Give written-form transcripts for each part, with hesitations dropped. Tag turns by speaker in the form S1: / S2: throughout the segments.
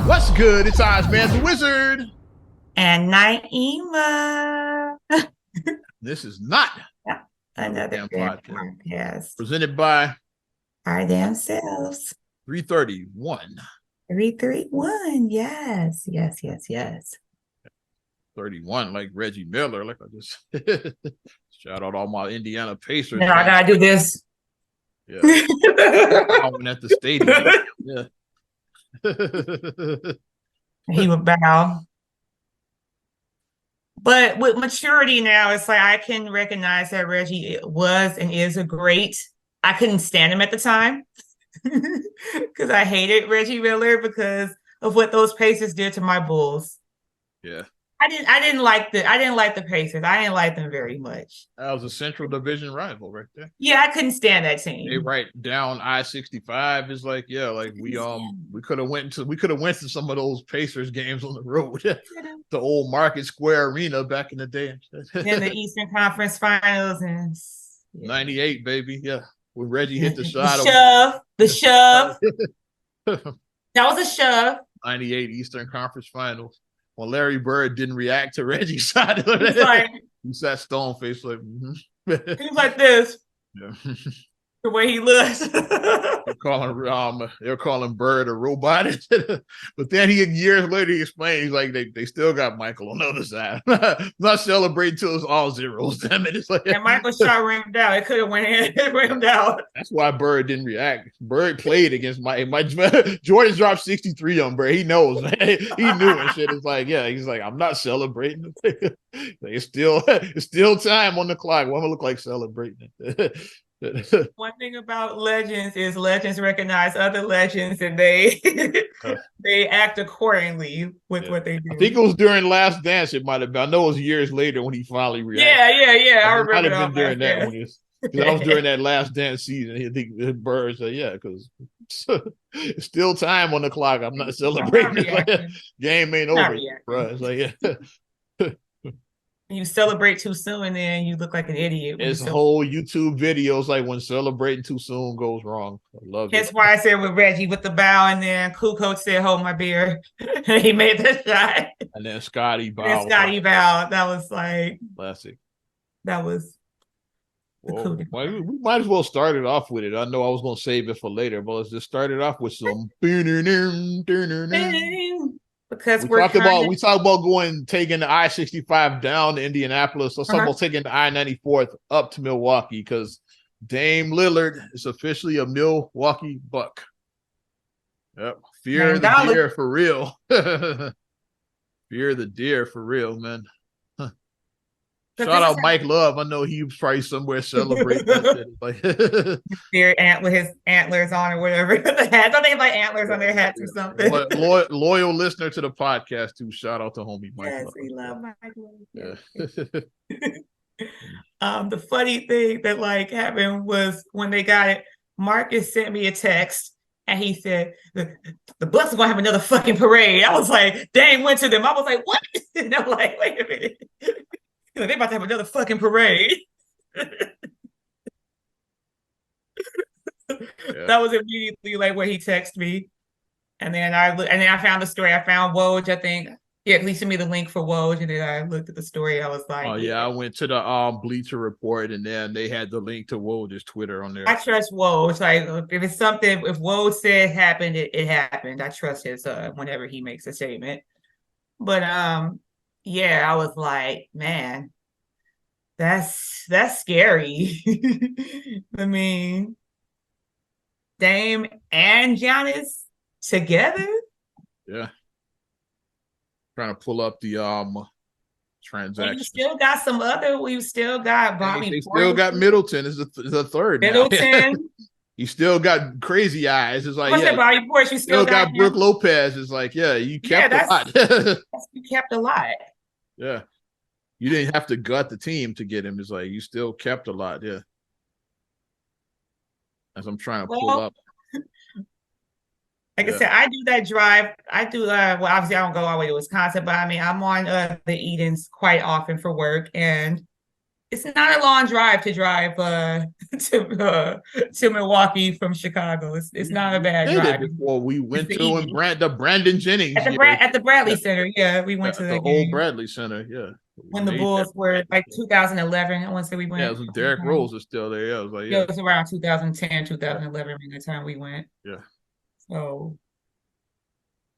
S1: What's good? It's Ozman the Wizard.
S2: And Naima.
S1: This is not
S2: Another
S1: damn
S2: damn
S1: podcast.
S2: podcast.
S1: Presented by
S2: Our damn selves.
S1: 331.
S2: 331. Yes.
S1: 31, like Reggie Miller. Like I just shout out all my Indiana Pacers.
S2: Now I gotta do this.
S1: Yeah. Bowing at the stadium. Yeah.
S2: He would bow. But with maturity now, it's like I can recognize that Reggie was and is a great. I couldn't stand him at the time because I hated Reggie Miller because of what those Pacers did to my Bulls.
S1: Yeah.
S2: I didn't like the Pacers. I didn't like them very much.
S1: That was a Central Division rival right there.
S2: Yeah, I couldn't stand that team.
S1: They right down I-65 is like, yeah, like we could have went to some of those Pacers games on the road. The old Market Square Arena back in the day.
S2: In the Eastern Conference Finals and
S1: 98, baby. Yeah. When Reggie hit the shot.
S2: The shove. That was a shove.
S1: 98 Eastern Conference Finals. When Larry Bird didn't react to Reggie's shot. He sat stone faced like,
S2: he was like this.
S1: Yeah.
S2: The way he looks.
S1: They're calling Bird a robot. But then years later he explained, he's like, they still got Michael on the other side. Not celebrating till it's all zeros. Damn it. It's like,
S2: and Michael's shot rimmed out. It could have went in. It rimmed out.
S1: That's why Bird didn't react. Bird played against Mike. Jordan dropped 63 on Bird. He knows, man. He knew and shit. It's like, yeah, he's like, I'm not celebrating. It's still time on the clock. What am I look like celebrating?
S2: One thing about legends is legends recognize other legends and they they act accordingly with what they do.
S1: I think it was during Last Dance. It might have been. I know it was years later when he finally reacted.
S2: Yeah. I remember.
S1: Might have been during that one. Because I was during that Last Dance season. I think the Bird said, yeah, because it's still time on the clock. I'm not celebrating. Game ain't over, bro. It's like, yeah.
S2: You celebrate too soon, then you look like an idiot.
S1: It's whole YouTube videos like when celebrating too soon goes wrong. I love it.
S2: That's why I said with Reggie with the bow, and then Kukoc said, "Hold my beer." He made the shot.
S1: And then Scotty bowed.
S2: That was like
S1: classic.
S2: That was.
S1: Well, we might as well start it off with it. I know I was going to save it for later, but let's just start it off with some. Because we talked about taking the I-65 down to Indianapolis. Let's talk about taking the I-94 up to Milwaukee because Dame Lillard is officially a Milwaukee Buck. Yep. Fear the deer for real. Fear the deer for real, man. Shout out Mike Love. I know he was probably somewhere celebrating that shit.
S2: Like with his antlers on or whatever. Don't they have like antlers on their hats or something?
S1: Loyal listener to the podcast too. Shout out to homie Mike.
S2: Yes, we love Mike Love. Yeah. The funny thing that like happened was when they got it, Marcus sent me a text and he said the Bucks are gonna have another fucking parade. I was like, Dame went to them. I was like, what? And I'm like, wait a minute. They about to have another fucking parade. That was immediately like where he texted me, and then I found the story. I found Woj. I think he sent me the link for Woj, and then I looked at the story. I was like,
S1: oh yeah, I went to the Bleacher Report, and then they had the link to Woj's Twitter on there.
S2: I trust Woj. Like if it's something, if Woj said happened, it happened. I trust his whenever he makes a statement. But yeah, I was like, man, that's scary. I mean, Dame and Giannis together.
S1: Yeah. Trying to pull up the transaction.
S2: You still got some other. We still got Bobby.
S1: They still got Middleton is the third.
S2: Middleton.
S1: You still got Crazy Eyes. It's like,
S2: Bobby Portis, you still
S1: got Brooke Lopez. It's like, yeah, you kept a lot.
S2: You kept a lot.
S1: Yeah. You didn't have to gut the team to get him. It's like you still kept a lot. Yeah. As I'm trying to pull up.
S2: Like I said, I do that drive. I do, well, obviously I don't go all the way to Wisconsin, but I mean, I'm on the Edens quite often for work. And it's not a long drive to Milwaukee from Chicago. It's not a bad
S1: Did it
S2: drive.
S1: before we went
S2: It's
S1: to
S2: easy.
S1: the Brandon Jennings
S2: At the Bradley Center. Yeah, we went to
S1: the
S2: that
S1: old
S2: game
S1: Bradley Center. Yeah, we
S2: when the
S1: made that.
S2: Bulls were like 2011. I want to say we
S1: Yeah,
S2: went.
S1: it was Derrick Rose is still there. Yeah, I was like,
S2: Yeah,
S1: yeah,
S2: it was around 2010,
S1: yeah,
S2: 2011 by the time we went.
S1: yeah.
S2: So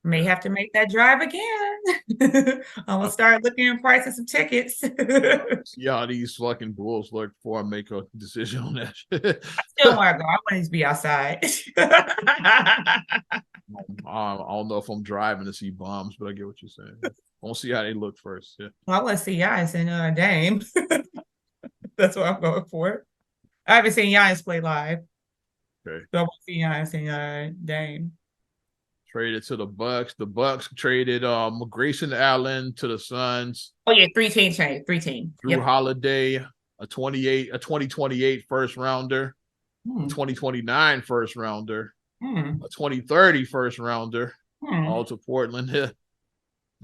S2: may
S1: Yeah.
S2: have to make that drive again. I'm gonna start looking at prices of tickets.
S1: See how these fucking Bulls look before I make a decision on that shit.
S2: I still want to go. I want to be outside.
S1: I don't know if I'm driving to see bombs, but I get what you're saying. I want to see how they look first. Yeah.
S2: Well, I want to see Giannis and Dame. That's what I'm going for. I haven't seen Giannis play live.
S1: Okay.
S2: So I want to see Giannis and Dame.
S1: Traded to the Bucks. The Bucks traded Grayson Allen to the Suns.
S2: Oh yeah, 3-team trade. 3-team.
S1: Drew Holiday, a 2028 first rounder, a 2029 first rounder, a 2030 first rounder, all to Portland. The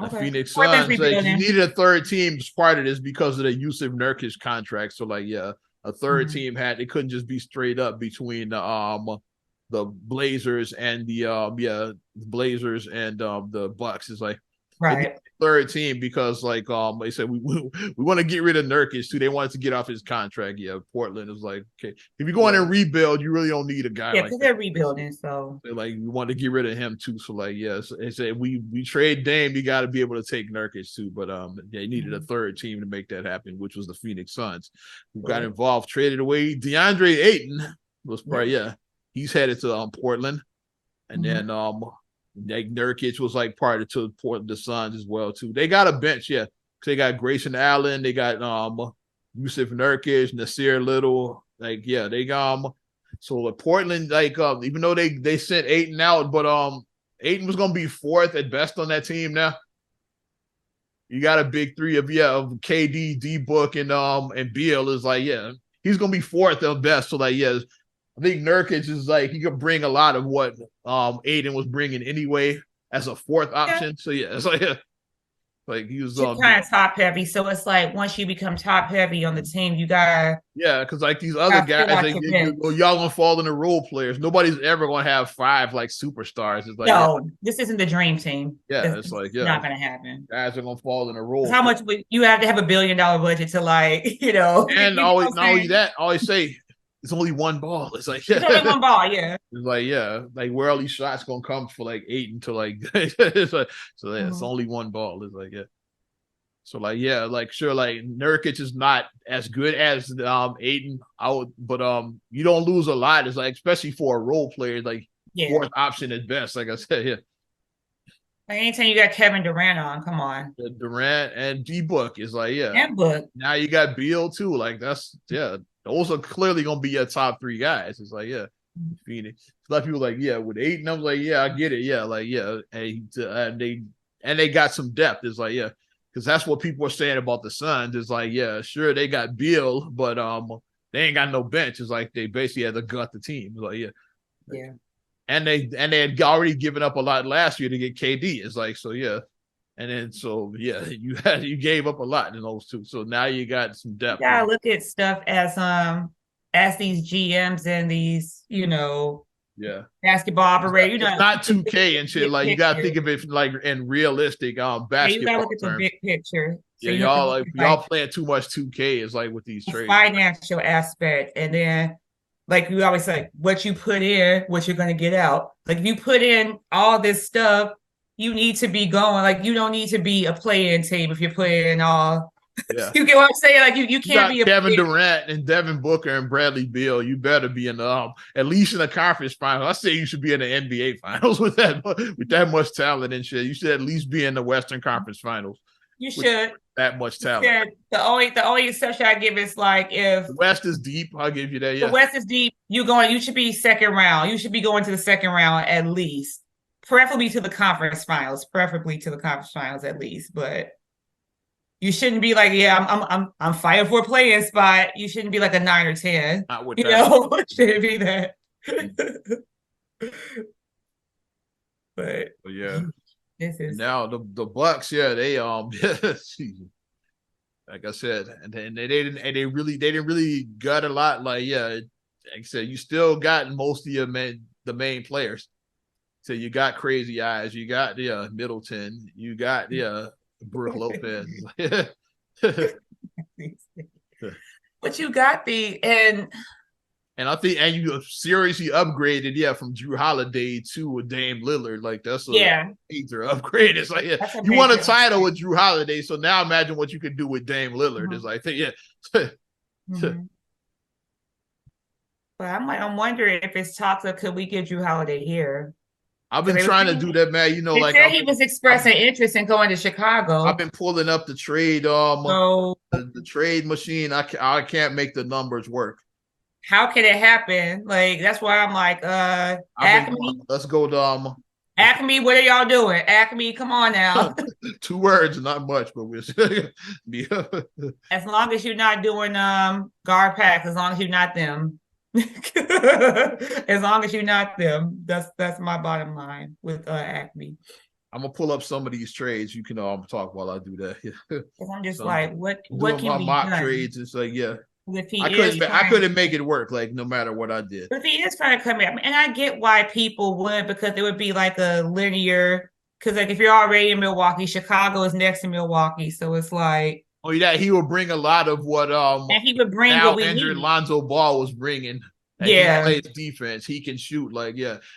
S1: Phoenix Suns, like, you needed a third team as part of this because of the Yusuf Nurkic contract. So, like, yeah, a third team it couldn't just be straight up between the Blazers and the Blazers and the Bucks. It's like
S2: right.
S1: Third team because like they said we want to get rid of Nurkic too. They wanted to get off his contract. Yeah, Portland is like, okay, if you go in and rebuild, you really don't need a guy.
S2: Yeah, because they're rebuilding. So
S1: they're like, we want to get rid of him too. So like, yes, they said we trade Dame, you got to be able to take Nurkic too. But they needed a third team to make that happen, which was the Phoenix Suns, who got involved, traded away DeAndre Ayton. Was probably he's headed to Portland, and then like Nurkic was like part of the Suns as well too. They got a bench, yeah. They got Grayson Allen, they got Yusuf Nurkic, Nasir Little, like they got so Portland, like even though they sent Ayton out, but Ayton was gonna be fourth at best on that team now. You got a big three of KD, D Book, and Beal is like, he's gonna be fourth at best. So like, I think Nurkic is like, he could bring a lot of what Ayton was bringing anyway as a fourth option. So it's like he was
S2: kind of top heavy. So it's like once you become top heavy on the team, you gotta
S1: because like these other guys, y'all gonna fall into role players. Nobody's ever gonna have 5 like superstars. It's like
S2: this isn't the dream team.
S1: It's like
S2: not gonna happen.
S1: Guys are gonna fall in a role.
S2: How much you have to have $1 billion budget to like
S1: and always not only that, always say it's only one ball. It's like
S2: it's only one ball, It's
S1: like like where all these shots gonna come for like Ayton to like it's like, so it's only one ball. It's like so like like sure, like Nurkic is not as good as Ayton out, but you don't lose a lot. It's like especially for a role player, like fourth option at best. Like I said,
S2: Like anytime you got Kevin Durant on, come on.
S1: Durant and D Book is like
S2: and Book.
S1: Now you got Beal too. Like that's those are clearly gonna be your top 3 guys. It's like Phoenix. A lot of people like with Ayton. I'm like I get it. And they got some depth. It's like because that's what people are saying about the Suns. It's like sure they got Beal, but they ain't got no bench. It's like they basically had to gut the team. It's like and they had already given up a lot last year to get KD. It's like and then you gave up a lot in those two. So now you got some depth.
S2: You gotta look at stuff as these GMs and these basketball operators.
S1: It's not 2K and shit. Like you gotta think of it like in realistic basketball.
S2: You gotta look at the big picture.
S1: So y'all playing too much 2K is like with these trades.
S2: Financial aspect, and then like you always say, what you put in, what you're gonna get out. Like if you put in all this stuff, you need to be going. Like you don't need to be a play-in team if you're playing all. You get what I'm saying? Like you can't be a
S1: Kevin Durant and Devin Booker and Bradley Beal. You better be in the at least in the conference finals. I say you should be in the NBA finals with that much talent and shit. You should at least be in the Western Conference Finals.
S2: You should.
S1: That much talent.
S2: The only exception I give is like if
S1: the West is deep, I'll give you that.
S2: The West is deep. You should be second round. You should be going to the second round at least. Preferably to the conference finals. At least, but you shouldn't be like, I'm fighting for a playing spot. You shouldn't be like a 9 or 10.
S1: Not with
S2: it shouldn't be that. But
S1: this is now the Bucks. They like I said, and then they didn't really gut a lot. Like like I said, you still got most of the main players. So you got Crazy Eyes, you got Middleton, you got Brooke Lopez.
S2: But you got
S1: and I think you seriously upgraded, from Drew Holiday to Dame Lillard. Like that's a major upgrade. It's like you won a title with Drew Holiday, so now imagine what you could do with Dame Lillard. It's like
S2: But I'm wondering if it's talks of could we get Drew Holiday here?
S1: I've been trying to do that, man. You know,
S2: like he was expressing interest in going to Chicago.
S1: I've been pulling up the trade, the trade machine. I can't make the numbers work.
S2: How can it happen? Like that's why I'm like, Acme.
S1: Let's go to
S2: Acme. What are y'all doing? Acme, come on now.
S1: 2 words, not much, but we're
S2: as long as you're not doing guard packs, as long as you're not them. As long as you're not them, that's my bottom line with Acme.
S1: I'm gonna pull up some of these trades. You can talk while I do that.
S2: I'm just like, what can be
S1: mock
S2: done?
S1: Trades? It's like,
S2: I
S1: couldn't make it work. Like no matter what I did.
S2: But if he is trying to come in, and I get why people would, because it would be like a linear. Because like if you're already in Milwaukee, Chicago is next to Milwaukee, so it's like.
S1: Oh yeah, he would bring a lot of what
S2: and he would bring
S1: now
S2: what we
S1: injured
S2: need.
S1: Lonzo Ball was bringing. He plays defense. He can shoot. Like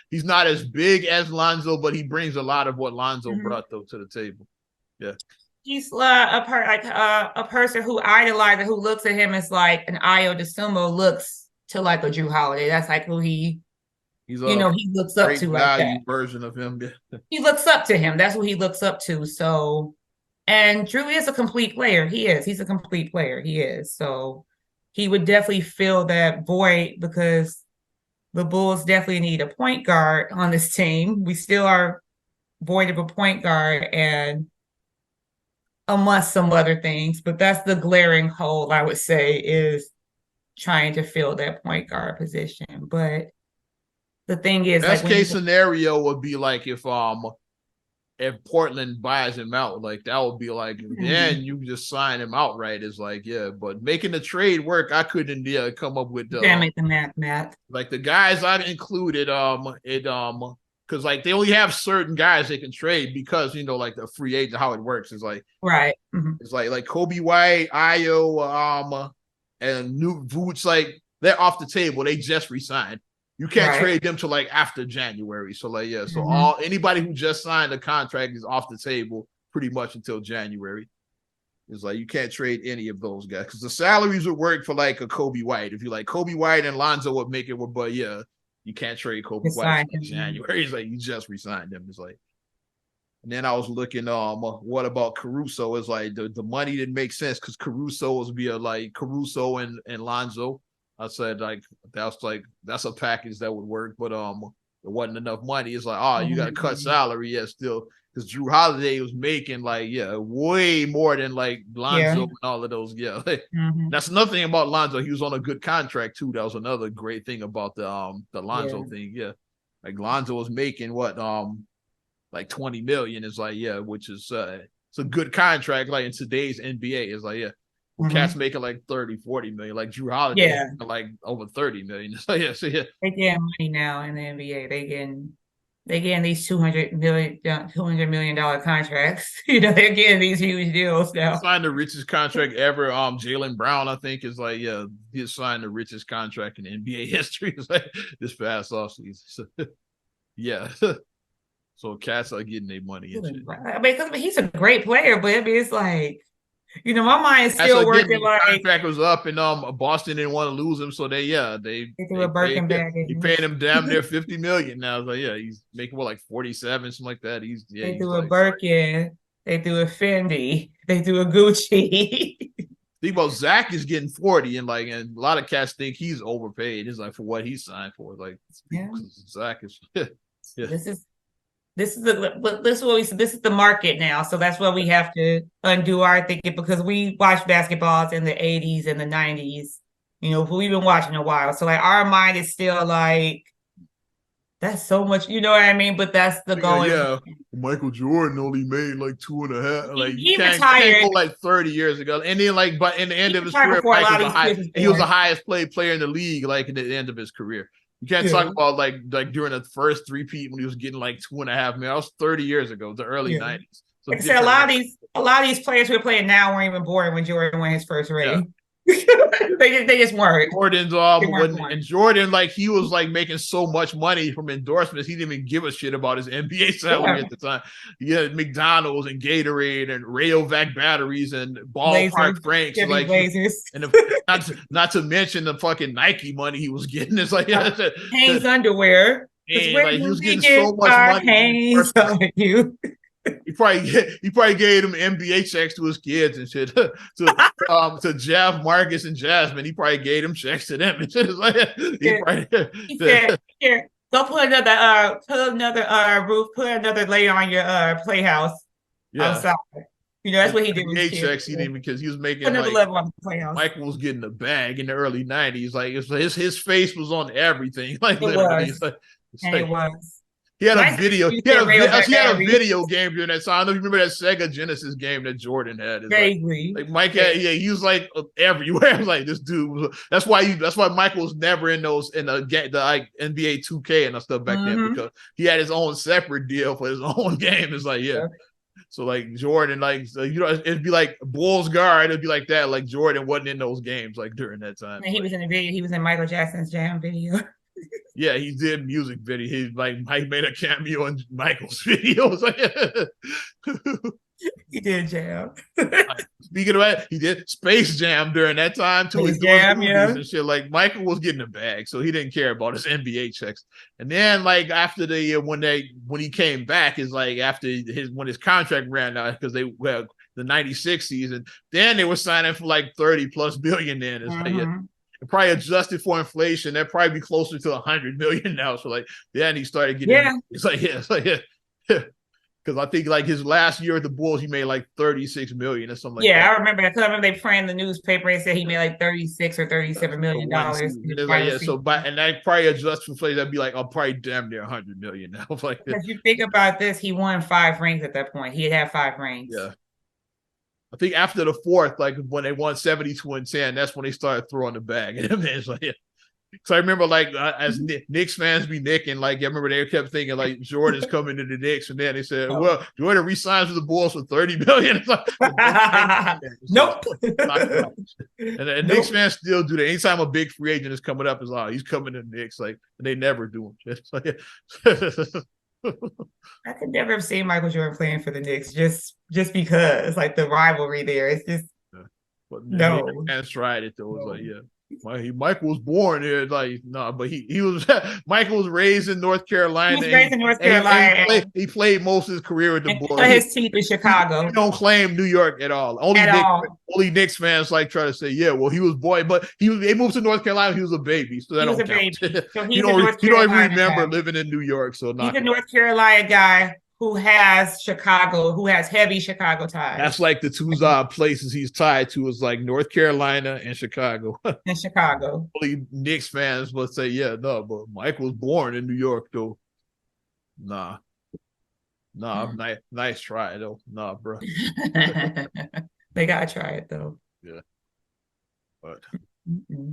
S1: he's not as big as Lonzo, but he brings a lot of what Lonzo brought though to the table. Yeah,
S2: he's a person who idolizes, who looks at him as like an Ayo DeSumo looks to like a Drew Holiday. That's like who he's he looks up to like that
S1: version of him.
S2: He looks up to him. That's who he looks up to. So. And Drew is a complete player. He's a complete player. He is. So he would definitely fill that void because the Bulls definitely need a point guard on this team. We still are void of a point guard and amongst some other things. But that's the glaring hole, I would say, is trying to fill that point guard position. But the thing is,
S1: best case scenario would be like if Portland buys him out, like that would be like, then you just sign him outright. It's like, but making the trade work, I couldn't come up with
S2: make the math.
S1: Like the guys I included, because like they only have certain guys they can trade because like the free agent, how it works is like it's like Kobe White, Ayo, and New Vooch, like they're off the table. They just resigned. You can't trade them till like after January. So like, so anybody who just signed a contract is off the table pretty much until January. It's like you can't trade any of those guys because the salaries would work for like a Kobe White. If you like Kobe White and Lonzo would make it work, but you can't trade Kobe White in January. It's like you just resigned him. It's like, and then I was looking, what about Caruso? It's like the money didn't make sense because Caruso was like Caruso and Lonzo. I said that's a package that would work, but there wasn't enough money. It's like, you got to cut salary, still, because Drew Holiday was making way more than like Lonzo and all of those. That's another thing about Lonzo. He was on a good contract too. That was another great thing about the Lonzo thing. Like Lonzo was making what like $20 million. Is like which is it's a good contract. Like in today's NBA, is like cats making like 30, 40 million, like Drew Holiday, like over 30 million. So they
S2: get money now in the NBA. They getting these $200 million contracts. They're getting these huge deals now.
S1: Signed the richest contract ever. Jaylen Brown, I think, is like he signed the richest contract in NBA history. It's like this past offseason. So, so cats are getting their money.
S2: I mean, because he's a great player, but I mean, it's like. My mind's still working like
S1: contract was up and Boston didn't want to lose him, so they
S2: threw a Birkin bag.
S1: He paid him damn near $50 million now. Like he's making like 47, something like that.
S2: They threw a Birkin, they threw a Fendi, they threw a Gucci.
S1: Think about Zach is getting 40 and a lot of cats think he's overpaid. It's like for what he signed for. Like Zach is
S2: This is the market now. So that's what we have to undo our thinking because we watched basketballs in the 80s and the 90s. We've been watching a while. So like our mind is still like That's so much, you know what I mean? But that's the going.
S1: Yeah, Michael Jordan only made like 2.5. Like
S2: He
S1: you can't
S2: retired.
S1: go like 30 years ago. And then like, but in the end of his career,
S2: Before a lot of these
S1: he was the highest paid player in the league. Like in the end of his career, you can't talk about like during the first three-peat when he was getting like 2.5 million. That was 30 years ago, the early 90s. So
S2: like I said, a lot of these players we're playing now weren't even born when Jordan won his first ring. They just weren't.
S1: Jordan's and Jordan, like he was like making so much money from endorsements, he didn't even give a shit about his NBA salary at the time. He had McDonald's and Gatorade and Rayovac batteries and ballpark Franks, like and not to mention the fucking Nike money he was getting. It's like
S2: Hanes underwear.
S1: Like he was getting so much money. He probably gave him NBA checks to his kids and shit. to Jeff, Marcus, and Jasmine. He probably gave them checks to them and shit.
S2: He said, "Here, go put another roof, put another layer on your playhouse outside." You know, that's what he did with
S1: his checks. He didn't, because he was making
S2: another level on the playhouse.
S1: Michael was getting the bag in the early 90s. Like his face was on everything. Like
S2: it
S1: literally,
S2: was. It was.
S1: He had a video. He had a video game during that time. I don't know if you remember that Sega Genesis game that Jordan had.
S2: Vaguely.
S1: Like Mike had, he was like everywhere. I was like, this dude was. That's why Michael was never in the like NBA 2K and stuff back then, because he had his own separate deal for his own game. It's like So like Jordan, like it'd be like Bulls guard. It'd be like that. Like Jordan wasn't in those games like during that time.
S2: And he was in the video. He was in Michael Jackson's Jam video.
S1: Yeah, he did music video. He made a cameo in Michael's videos.
S2: He did Jam.
S1: Speaking of that, he did Space Jam during that time too. He's doing movies and shit. Like Michael was getting a bag, so he didn't care about his NBA checks. And then like after the when he came back, is like after when his contract ran out, because the 96 season, then they were signing for like 30+ billion. Then it's like probably adjusted for inflation, that'd probably be closer to 100 million now. So like, then he started getting. It's like because I think like his last year at the Bulls, he made like 36 million or something like that.
S2: I remember they printed the newspaper and said he made like 36 or 37 million dollars.
S1: And that probably adjusts for inflation, that'd be like, probably damn near 100 million now. Like,
S2: if you think about this, he won 5 rings at that point. He had 5 rings.
S1: Yeah. I think after the 4th, like when they won 72 and 10, that's when they started throwing the bag. And it's like, so I remember like as Knicks fans be nicking, like I remember they kept thinking like Jordan's coming to the Knicks, and then they said, well, Jordan resigns with the Bulls for 30 million. Like,
S2: nope.
S1: And Knicks fans still do that. Anytime a big free agent is coming up, is he's coming to the Knicks, like, and they never do him. Like,
S2: I could never have seen Michael Jordan playing for the Knicks just because like the rivalry there. It's just no.
S1: Fans tried it though. It was like Michael was born here, like but he was Michael was raised in North Carolina.
S2: He was raised in North Carolina.
S1: He played most of his career with the Bulls.
S2: His team in Chicago.
S1: He don't claim New York at all. Only Knicks fans like try to say, well, he was born, but they moved to North Carolina. He was a baby, so that don't count. So you don't even remember living in New York. So
S2: he's a North Carolina guy who has heavy Chicago ties.
S1: That's like the two places he's tied to is like North Carolina and Chicago.
S2: In Chicago.
S1: Only Knicks fans will say, but Mike was born in New York though. Nah, nice try though. Nah, bro.
S2: They gotta try it though.
S1: Yeah. But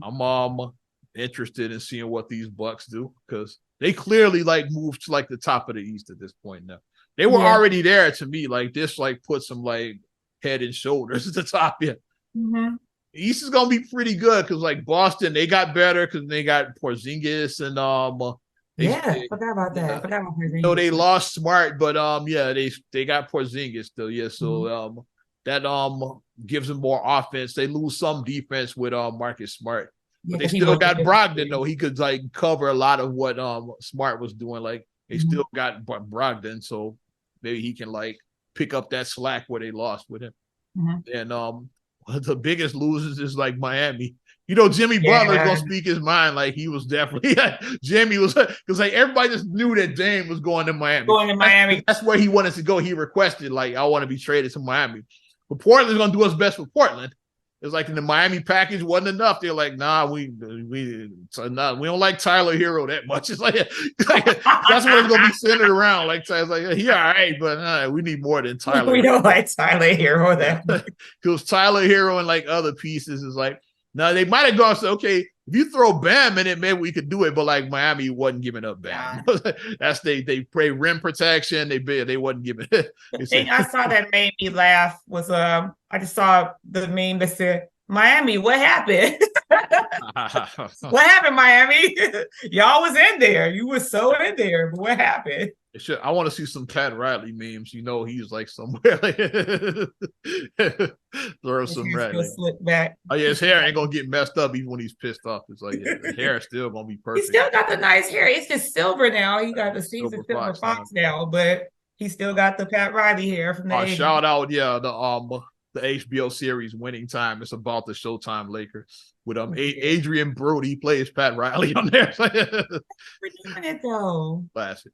S1: I'm interested in seeing what these Bucks do, because they clearly like moved to like the top of the East at this point now. They were already there to me. Like this, like put some like head and shoulders at the top. Yeah.
S2: The
S1: East is gonna be pretty good because like Boston, they got better because they got Porzingis and
S2: forgot about that. Forgot about Porzingis.
S1: No, they lost Smart, but they got Porzingis still. Yeah, so that gives them more offense. They lose some defense with Marcus Smart. But they still got Brogdon though. He could like cover a lot of what Smart was doing. Like they still got Brogdon, so maybe he can like pick up that slack where they lost with him. And the biggest losers is like Miami. You know, Jimmy Butler's gonna speak his mind. Like he was definitely Jimmy was, because like everybody just knew that Dame was going to Miami. That's where he wanted to go. He requested like, I want to be traded to Miami. But Portland's gonna do what's best for Portland. It's like in the Miami package wasn't enough. They're like, nah, we don't like Tyler Hero that much. It's like, that's what it's gonna be centered around. Like it's like, yeah, all right, but we need more than Tyler.
S2: We don't like Tyler Hero that much.
S1: Because Tyler Hero and like other pieces is like, now they might have gone so okay, if you throw Bam in it, maybe we could do it, but like Miami wasn't giving up Bam. That's they play rim protection. They wasn't giving it.
S2: The thing I saw that made me laugh was I just saw the meme that said, Miami, what happened? What happened, Miami? Y'all was in there. You were so in there. But what happened?
S1: I want to see some Pat Riley memes. You know, he's like somewhere. Throw some Riley.
S2: Slip back.
S1: Oh yeah, his hair ain't gonna get messed up even when he's pissed off. It's like the hair is still gonna be perfect.
S2: He still got the nice hair. It's just silver now. He got the season silver fox now, but he still got the Pat Riley hair from the 80s.
S1: Shout out, the HBO series Winning Time. It's about the Showtime Lakers with Adrian Brody plays Pat Riley on there.
S2: We're doing it though.
S1: Classic.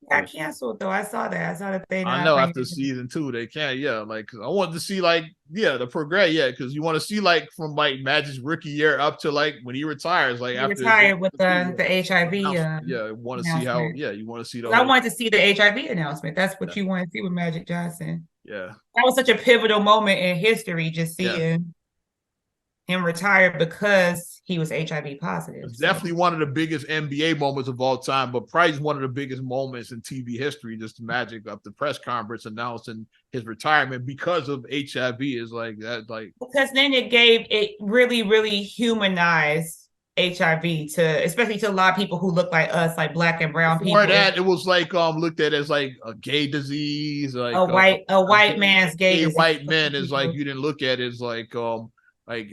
S2: Got canceled though. I saw that they.
S1: I know after season 2 they can't. Yeah, like cause I wanted to see like the progress. Yeah, because you want to see like from like Magic's rookie year up to like when he retires. Like after
S2: retired with the HIV.
S1: Want to see how. Yeah, you want to see.
S2: I wanted to see the HIV announcement. That's what you want to see with Magic Johnson.
S1: Yeah,
S2: that was such a pivotal moment in history. Just seeing him retire because he was HIV positive.
S1: It's definitely one of the biggest NBA moments of all time, but probably one of the biggest moments in TV history. Just Magic up the press conference announcing his retirement because of HIV is like that. Like
S2: because then it really, really humanized HIV especially to a lot of people who look like us, like black and brown people.
S1: Before that, it was like looked at as like a gay disease, like
S2: a white man's gay disease.
S1: White men is like you didn't look at it as like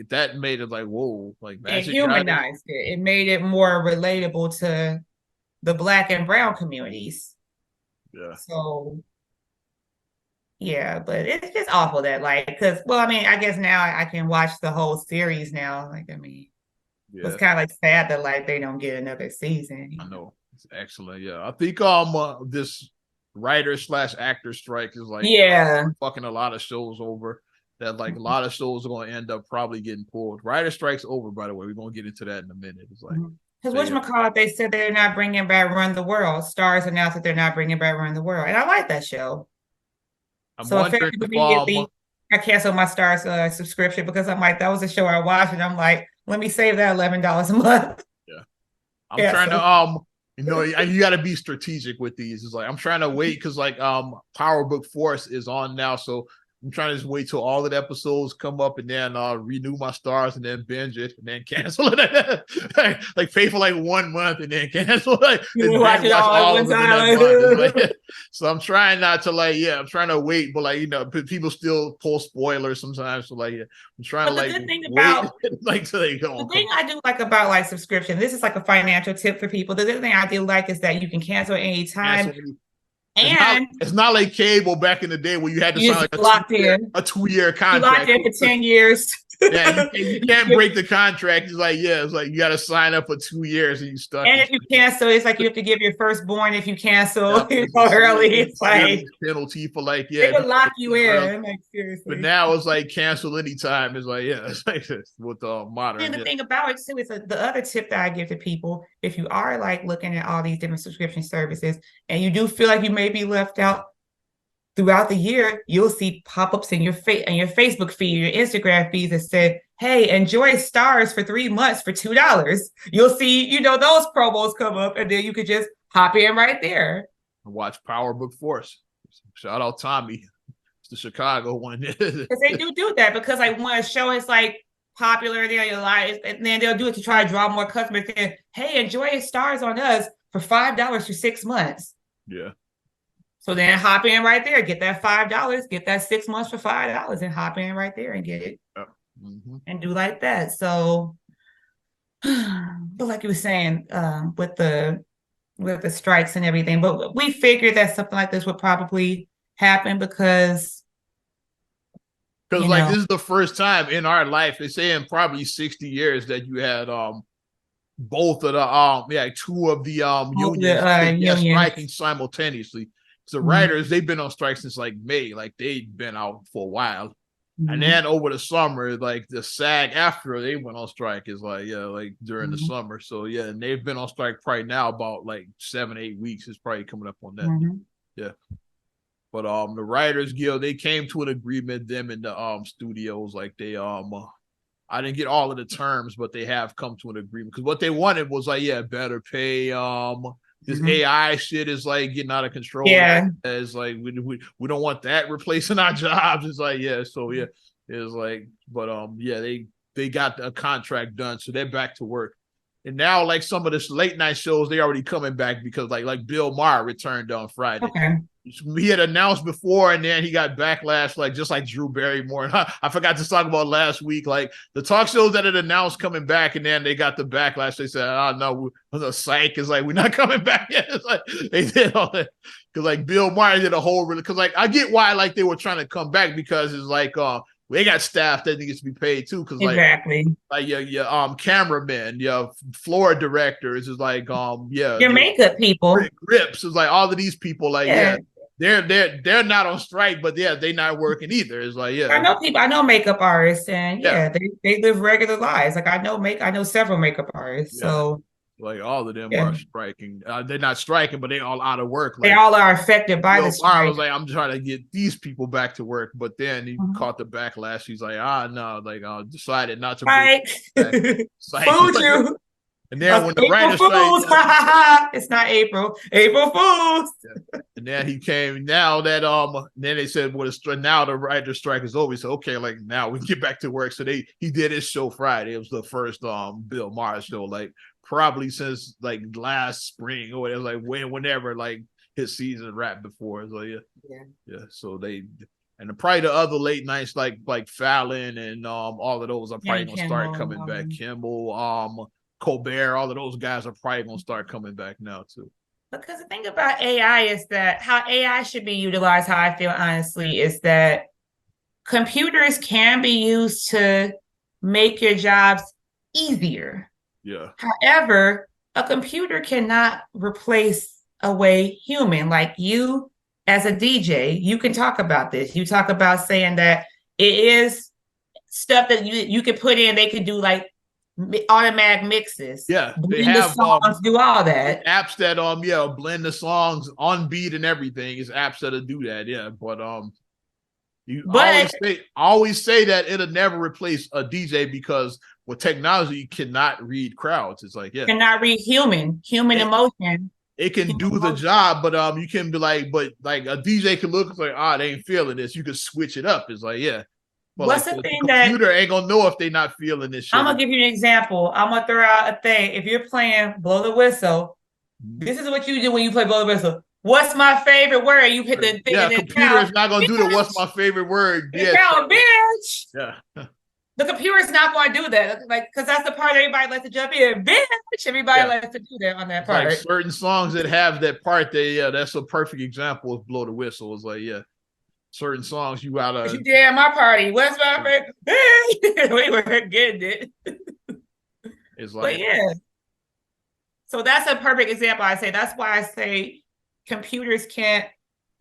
S1: that made it like whoa, like
S2: it humanized it. It made it more relatable to the black and brown communities.
S1: Yeah.
S2: So yeah, but it's just awful that because I guess now I can watch the whole series now. Yeah. It's kind of like sad that they don't get another season.
S1: I know it's excellent. Yeah, I think this writer/actor strike is fucking a lot of shows over. That like a lot of shows are going to end up probably getting pulled. Writer strike's over, by the way. We're going to get into that in a minute. It's like
S2: because whatchamacallit, they said they're not bringing back Run the World. Starz announced that they're not bringing back Run the World, and I like that show. So effectively, I canceled my Starz subscription because I'm like, that was a show I watched, and I'm like, let me save that $11 a month.
S1: Yeah, I'm trying to you got to be strategic with these. It's like I'm trying to wait because Power Book Force is on now, so I'm trying to just wait till all of the episodes come up and then renew my Starz and then binge it and then cancel it. Like pay for 1 month and then cancel it.
S2: You watch it all at one time.
S1: So I'm trying not to I'm trying to wait, but people still pull spoilers sometimes. So I'm trying
S2: but
S1: to
S2: the thing
S1: wait till they go.
S2: The thing I do like about subscription, this is like a financial tip for people. The other thing I do like is that you can cancel anytime. And
S1: it's not like cable back in the day where you had to sign a 2-year contract.
S2: You locked in for 10 years.
S1: Yeah, you can't break the contract. It's like you got to sign up for 2 years and you stuck.
S2: And if you cancel, it's like you have to give your firstborn if you cancel early. It's like
S1: penalty for they
S2: would lock you in. Seriously.
S1: But now it's like cancel anytime. It's like with the modern.
S2: And the thing about it too is the other tip that I give to people: if you are looking at all these different subscription services and you do feel like you may be left out. Throughout the year, you'll see pop-ups in your Facebook feed, your Instagram feeds that said, hey, enjoy Starz for 3 months for $2. You'll see, those promos come up and then you could just hop in right there.
S1: Watch Power Book Force. Shout out Tommy. It's the Chicago one.
S2: Because they do that because when a show is popular, and then they'll do it to try to draw more customers. And, hey, enjoy Starz on us for $5 for 6 months.
S1: Yeah.
S2: So then hop in right there, get that $5, get that 6 months for $5 and hop in right there and get it and do like that. So, but like you were saying, with the strikes and everything, but we figured that something like this would probably happen because
S1: this is the first time in our life, they say in probably 60 years that you had both of the two of the unions striking simultaneously. The writers, they've been on strike since May. They've been out for a while. And then over the summer, like the SAG after they went on strike is like, like during the summer. So yeah, and they've been on strike probably now about like 7-8 weeks. It's probably coming up on that. Yeah. But the Writers Guild, they came to an agreement, them and the studios, like they I didn't get all of the terms, but they have come to an agreement because what they wanted was like, better pay. This AI shit is like getting out of control.
S2: Yeah,
S1: it's like we don't want that replacing our jobs. It's like so it's like, but they got a contract done, so they're back to work. And now, like some of this late night shows, they already coming back because like Bill Maher returned on Friday.
S2: Okay.
S1: He had announced before, and then he got backlash, like just like Drew Barrymore. And I forgot to talk about last week, like the talk shows that had announced coming back, and then they got the backlash. They said, "Oh no, the psych is like we're not coming back yet." It's like they did all that because like Bill Maher did a whole because like I get why like they were trying to come back because it's like they got staff that needs to be paid too because like your cameramen, your floor directors is like
S2: your makeup people,
S1: grips is like all of these people like they're not on strike, but they're not working either. It's like
S2: I know makeup artists, and they live regular lives. Like I know several makeup artists, so
S1: like all of them are striking. They're not striking, but they all out of work. Like,
S2: they all are affected by the strike.
S1: I was like, I'm trying to get these people back to work, but then he caught the backlash. He's like, no, like decided not to
S2: bring fooled you.
S1: And then when the writers
S2: strike, it's not April Fools.
S1: And then he came. Now that then they said, well, now the writer's strike is over. So okay, like now we get back to work. So he did his show Friday. It was the first Bill Maher show, like probably since like last spring or whatever, like whenever like his season wrapped before. So So they and probably the other late nights like Fallon and all of those are probably gonna start coming back. Kimmel, Colbert, all of those guys are probably gonna start coming back now too.
S2: Because the thing about AI is that how AI should be utilized, how I feel honestly, is that computers can be used to make your jobs easier.
S1: Yeah.
S2: However, a computer cannot replace a human. Like you, as a DJ, you can talk about this. You talk about saying that it is stuff that you can put in. They can do like automatic mixes.
S1: Yeah, they have
S2: songs, do all that.
S1: Apps that blend the songs on beat and everything. Is apps that'll do that. Yeah, but always say that it'll never replace a DJ because with technology you cannot read crowds. It's like
S2: cannot read human emotion.
S1: It can do the job, but you can be like, but like a DJ can look like they ain't feeling this. You can switch it up. It's like But
S2: what's
S1: like
S2: the thing
S1: that computer ain't gonna know if they're not feeling this shit?
S2: I'm gonna give you an example. I'm gonna throw out a thing. If you're playing Blow the Whistle, this is what you do when you play Blow the Whistle. What's my favorite word? You hit the thing.
S1: Yeah, computer is not gonna do the what's my favorite word.
S2: Bitch.
S1: Yeah.
S2: The computer is not going to do that, like because that's the part everybody likes to jump in. Bitch, everybody likes to do that on that part.
S1: Like certain songs that have that part, that's a perfect example of Blow the Whistle. It's like certain songs you gotta.
S2: You did at my party. What's my favorite? We were getting it.
S1: It's like,
S2: but so that's a perfect example. I say that's why I say computers can't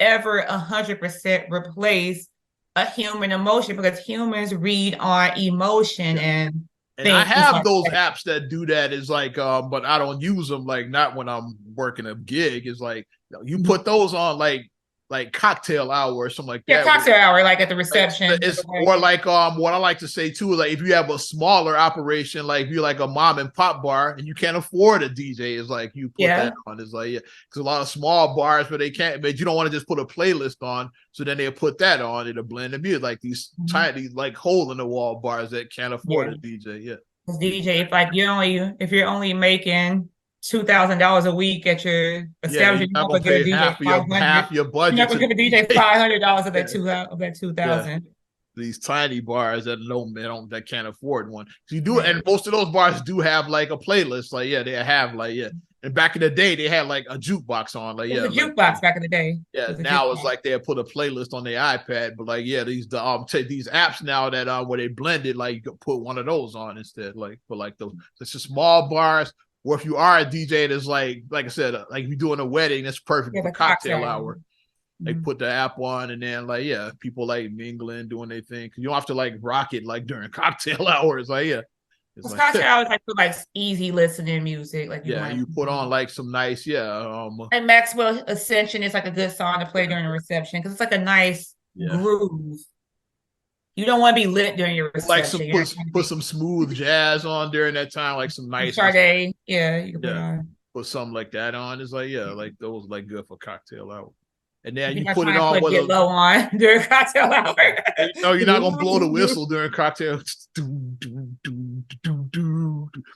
S2: ever 100% replace a human emotion because humans read on emotion and
S1: I have those apps that do that. Is like, but I don't use them. Like, not when I'm working a gig. Is like you put those on like cocktail hour or something like that.
S2: Yeah, cocktail hour, like at the reception.
S1: Like, it's or like what I like to say too, like if you have a smaller operation, like if you're like a mom and pop bar and you can't afford a DJ, is like you put that on. It's like because a lot of small bars, but you don't want to just put a playlist on, so then they'll put that on. It'll blend the music like these tiny like hole in the wall bars that can't afford a DJ. Yeah,
S2: DJ, if you're only making $2,000 a week at your establishment,
S1: you're not gonna pay half your budget.
S2: You're not gonna give a DJ $500 of that $2,000.
S1: These tiny bars that can't afford one. So you do, and most of those bars do have like a playlist. Like they have and back in the day they had like a jukebox on. Like
S2: a jukebox back in the day.
S1: Yeah, now it's like they put a playlist on their iPad, but like these apps now that where they blended, like you could put one of those on instead. Like for like it's just small bars. Or if you are a DJ that's like I said, like if you're doing a wedding, that's perfect for cocktail hour. like put the app on, and then like people like mingling, doing their thing. Cause you don't have to like rock it like during cocktail hours. Like
S2: it's like cocktail hours like put like easy listening music. Like
S1: you put on like some nice
S2: and Maxwell Ascension is like a good song to play during a reception because it's like a nice groove. You don't want to be lit during your reception.
S1: Like put some smooth jazz on during that time, like some nice
S2: Sade. Yeah, you can put on.
S1: Put something like that on. It's like like those like good for cocktail hour. And then you
S2: You're
S1: put it on with
S2: get low on during cocktail hour.
S1: No, you're not gonna blow the whistle during cocktail. You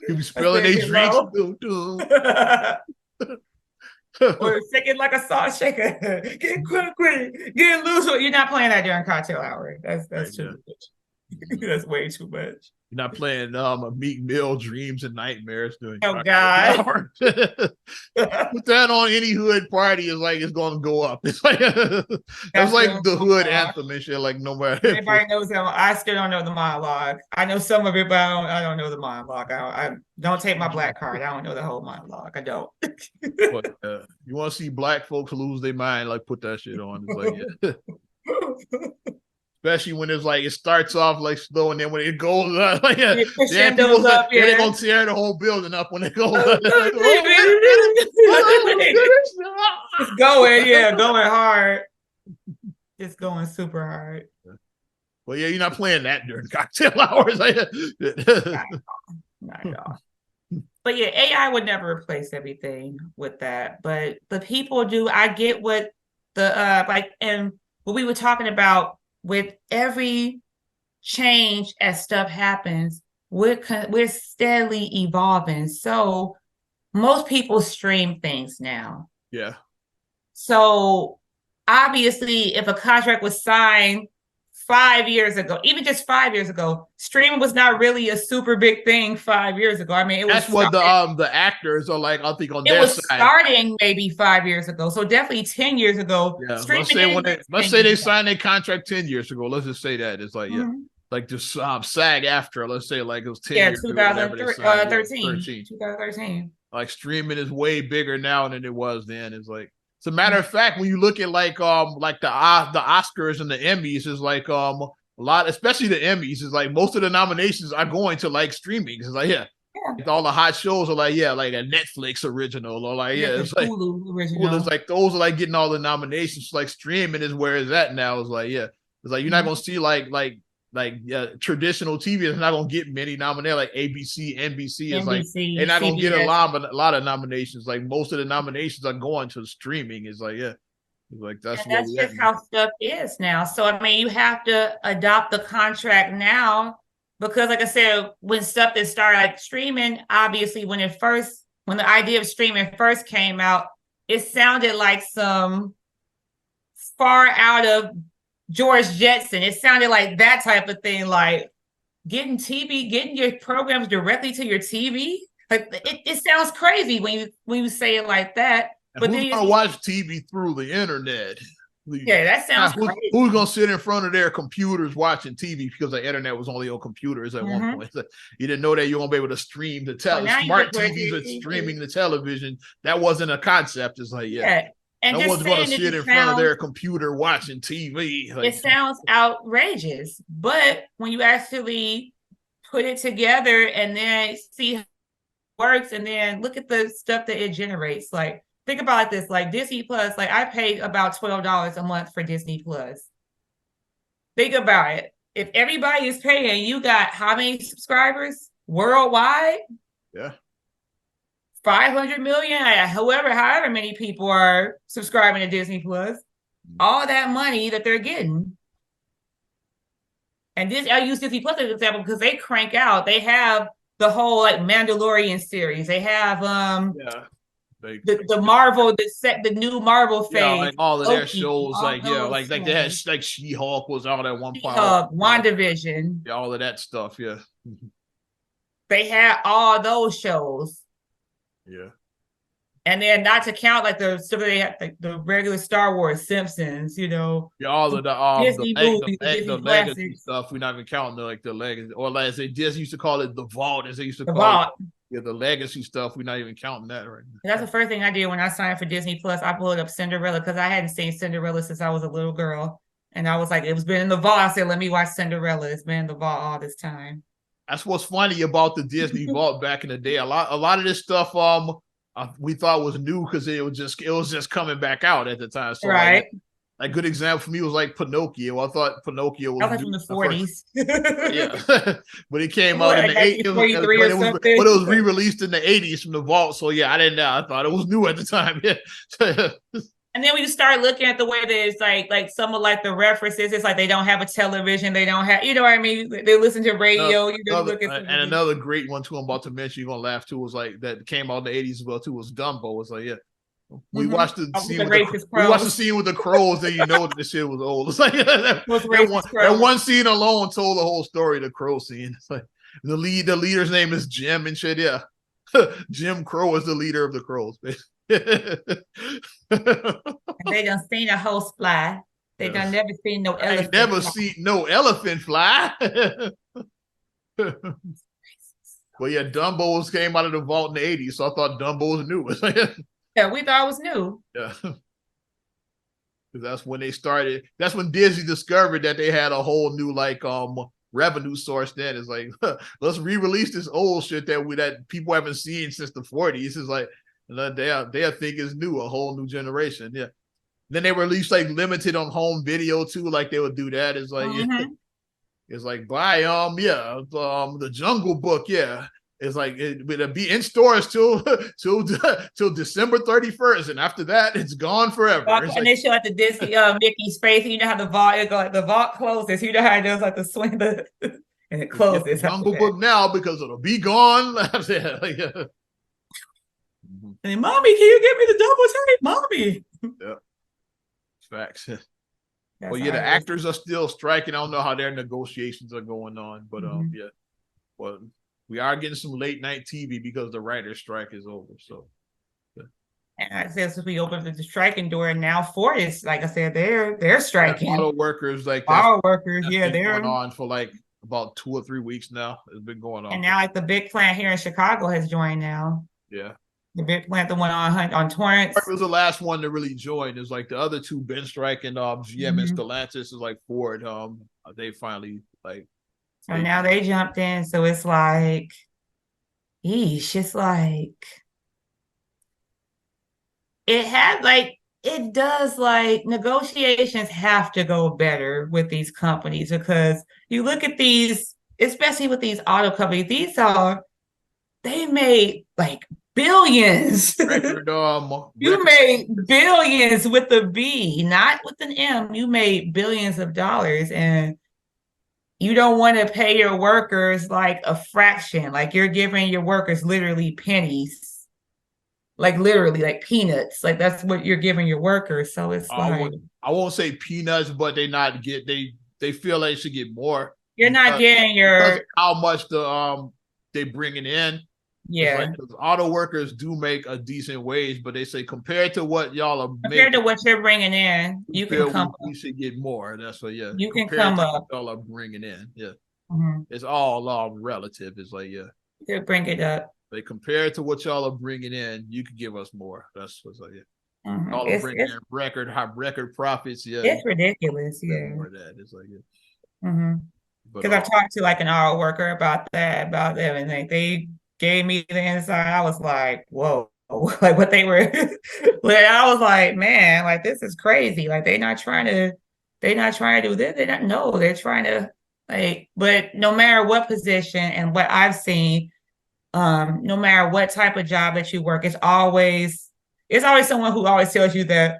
S1: be spilling their drinks.
S2: Or shaking like a salt shaker. Get quick, get loose. You're not playing that during cocktail hour. That's too much. That's way too much.
S1: You're not playing a Meek Mill Dreams and Nightmares during
S2: God.
S1: Put that on any hood party is like it's gonna go up. It's like that's like the hood anthem and shit. Like no matter
S2: everybody knows that. I still don't know the monologue. I know some of it, but I don't know the monologue. I don't take my black card. I don't know the whole monologue. I don't.
S1: But you want to see black folks lose their mind? Like put that shit on. It's like especially when it's like it starts off like slow and then when it goes up, like they're gonna tear the whole building up when it goes up.
S2: It's going hard. It's going super hard.
S1: Well, you're not playing that during cocktail hours.
S2: Not at all. But AI would never replace everything with that. But the people do. I get what the and what we were talking about. With every change as stuff happens, we're steadily evolving. So most people stream things now.
S1: Yeah.
S2: So obviously, if a contract was signed 5 years ago, even just 5 years ago, streaming was not really a super big thing 5 years ago. I mean,
S1: that's what the actors are like. I think on their side, it was
S2: starting maybe 5 years ago. So definitely 10 years ago.
S1: Yeah, let's say they signed a contract 10 years ago. Let's just say that it's like like just SAG after. Let's say like it was 10 years
S2: 2013.
S1: Like streaming is way bigger now than it was then. It's like. As a matter of fact, when you look at like the Oscars and the Emmys, is like a lot, especially the Emmys, is like most of the nominations are going to like streaming. It's like like all the hot shows are like like a Netflix original or like it's like
S2: Hulu original.
S1: It's like those are like getting all the nominations. Like streaming is where it's at now. It's like it's like you're not gonna see like traditional TV is not gonna get many nominations. Like ABC, NBC is like they're not gonna get a lot of nominations. Like most of the nominations are going to streaming. It's like it's like that's
S2: just how stuff is now. So I mean, you have to adopt the contract now because, like I said, when stuff that started like streaming, obviously when the idea of streaming first came out, it sounded like some far out of George Jetson. It sounded like that type of thing, like getting your programs directly to your TV. Like it sounds crazy when you say it like that.
S1: But who's gonna watch TV through the internet?
S2: Yeah, that sounds crazy.
S1: Who's gonna sit in front of their computers watching TV because the internet was only on computers at one point? So you didn't know that you won't be able to stream the smart TVs are streaming the television. That wasn't a concept. It's like
S2: and
S1: no one's going to sit in front of their computer watching TV.
S2: Like, it sounds outrageous, but when you actually put it together and then see how it works, and then look at the stuff that it generates. Like, think about this: like Disney Plus. Like, I pay about $12 a month for Disney Plus. Think about it. If everybody is paying, you got how many subscribers worldwide?
S1: Yeah.
S2: 500 million, however many people are subscribing to Disney Plus, all that money that they're getting. And I use Disney Plus as an example because they crank out. They have the whole like Mandalorian series. They have the Marvel, the new Marvel phase.
S1: Like all of their shows, like they had like She-Hulk was out at one point.
S2: WandaVision.
S1: Yeah, all of that stuff. Yeah.
S2: They had all those shows.
S1: Yeah.
S2: And then not to count like the stuff they have, like the regular Star Wars, Simpsons, you know,
S1: Yeah, all of
S2: Disney movies, the
S1: the
S2: Disney
S1: legacy
S2: classics,
S1: stuff. We're not even counting like the legacy, or as they just used to call it, the vault, as they used to
S2: the
S1: call it.
S2: vault.
S1: Yeah, the legacy stuff. We're not even counting that right
S2: And that's the first thing I did when I signed for Disney Plus. I pulled up Cinderella because I hadn't seen Cinderella since I was a little girl. And I was like, it was been in the vault. I said, let me watch Cinderella. It's been in the vault all this time.
S1: That's what's funny about the Disney Vault back in the day. A lot of this stuff we thought was new because it was just coming back out at the time. So
S2: right.
S1: a good example for me was like Pinocchio. I thought Pinocchio was
S2: like from the 40s.
S1: Yeah. But it came out
S2: like
S1: in the 80s. But it was re-released in the 80s from the vault. So yeah, I didn't know. I thought it was new at the time. Yeah.
S2: And then when you start looking at the way that it's like some of like the references, it's like they don't have a television, they don't have, you know what I mean? They listen to radio.
S1: Another great one too I'm about to mention, you're gonna laugh too, was like that came out in the 80s as well too, was Dumbo. It's like, yeah. We watched the scene with the crows, then you know that the shit was old. It's like that one scene alone told the whole story, the crow scene. It's like the leader's name is Jim and shit, yeah. Jim Crow is the leader of the crows, basically.
S2: They done seen a host fly. They done never seen no elephant.
S1: Never seen no elephant fly. Well, yeah, Dumbo's came out of the vault in the 80s, so I thought Dumbo was new.
S2: Yeah, we thought it was new.
S1: Yeah. That's when they started. That's when Disney discovered that they had a whole new revenue source. Then it's like, let's re-release this old shit that people haven't seen since the 40s. It's like they think it's new, a whole new generation. Yeah. Then they released like limited on home video too. Like they would do that. It's like it's like buy the Jungle Book. Yeah. It's like it'll be in stores till December 31st, and after that, it's gone forever.
S2: And they show at the Disney Mickey's face. You know how the vault closes. You know how it does like the swing and it closes.
S1: Jungle Book now because it'll be gone.
S2: And mommy, can you get me the double tape, mommy?
S1: Yeah, facts. Well, yeah, the actors are still striking. I don't know how their negotiations are going on, but yeah, well, we are getting some late night TV because the writer's strike is over. So, yeah.
S2: And I said, since we opened the striking door, and now Ford is, like I said, they're striking.
S1: Auto workers, they're going on for like about 2 or 3 weeks now. It's been going on,
S2: and now like the big plant here in Chicago has joined now.
S1: Yeah.
S2: The big plant, the one on Torrance.
S1: It was the last one to really join. It's like the other two been striking. GM and Stellantis is like Ford. They finally like.
S2: So now they jumped in. So it's like, yeesh, it's like it does like negotiations have to go better with these companies because you look at these, especially with these auto companies, they made like billions. You made billions with the B, not with an M. You made billions of dollars, and you don't want to pay your workers like a fraction. Like you're giving your workers literally pennies, like literally like peanuts. Like that's what you're giving your workers. So it's I
S1: won't say peanuts, but they feel like they should get more.
S2: You're not getting
S1: how much they bringing in.
S2: Yeah,
S1: like, auto workers do make a decent wage, but they say compared to what y'all are
S2: compared to what you're bringing in, you can come.
S1: We should get more. That's what, yeah.
S2: You can come up.
S1: Y'all are bringing in, yeah. It's all relative. It's like, yeah.
S2: You bring it up.
S1: They compared to what y'all are bringing in, you could give us more. That's what's like, yeah. Y'all are bringing in record profits. Yeah,
S2: it's ridiculous. Yeah,
S1: more of that. It's like, yeah.
S2: Because I've talked to like an auto worker about them, and they gave me the inside. I was like, whoa, like what they were. Like, I was like, man, like this is crazy. Like they're not trying to do this. They're trying to like, but no matter what position and what I've seen, no matter what type of job that you work, it's always someone who always tells you that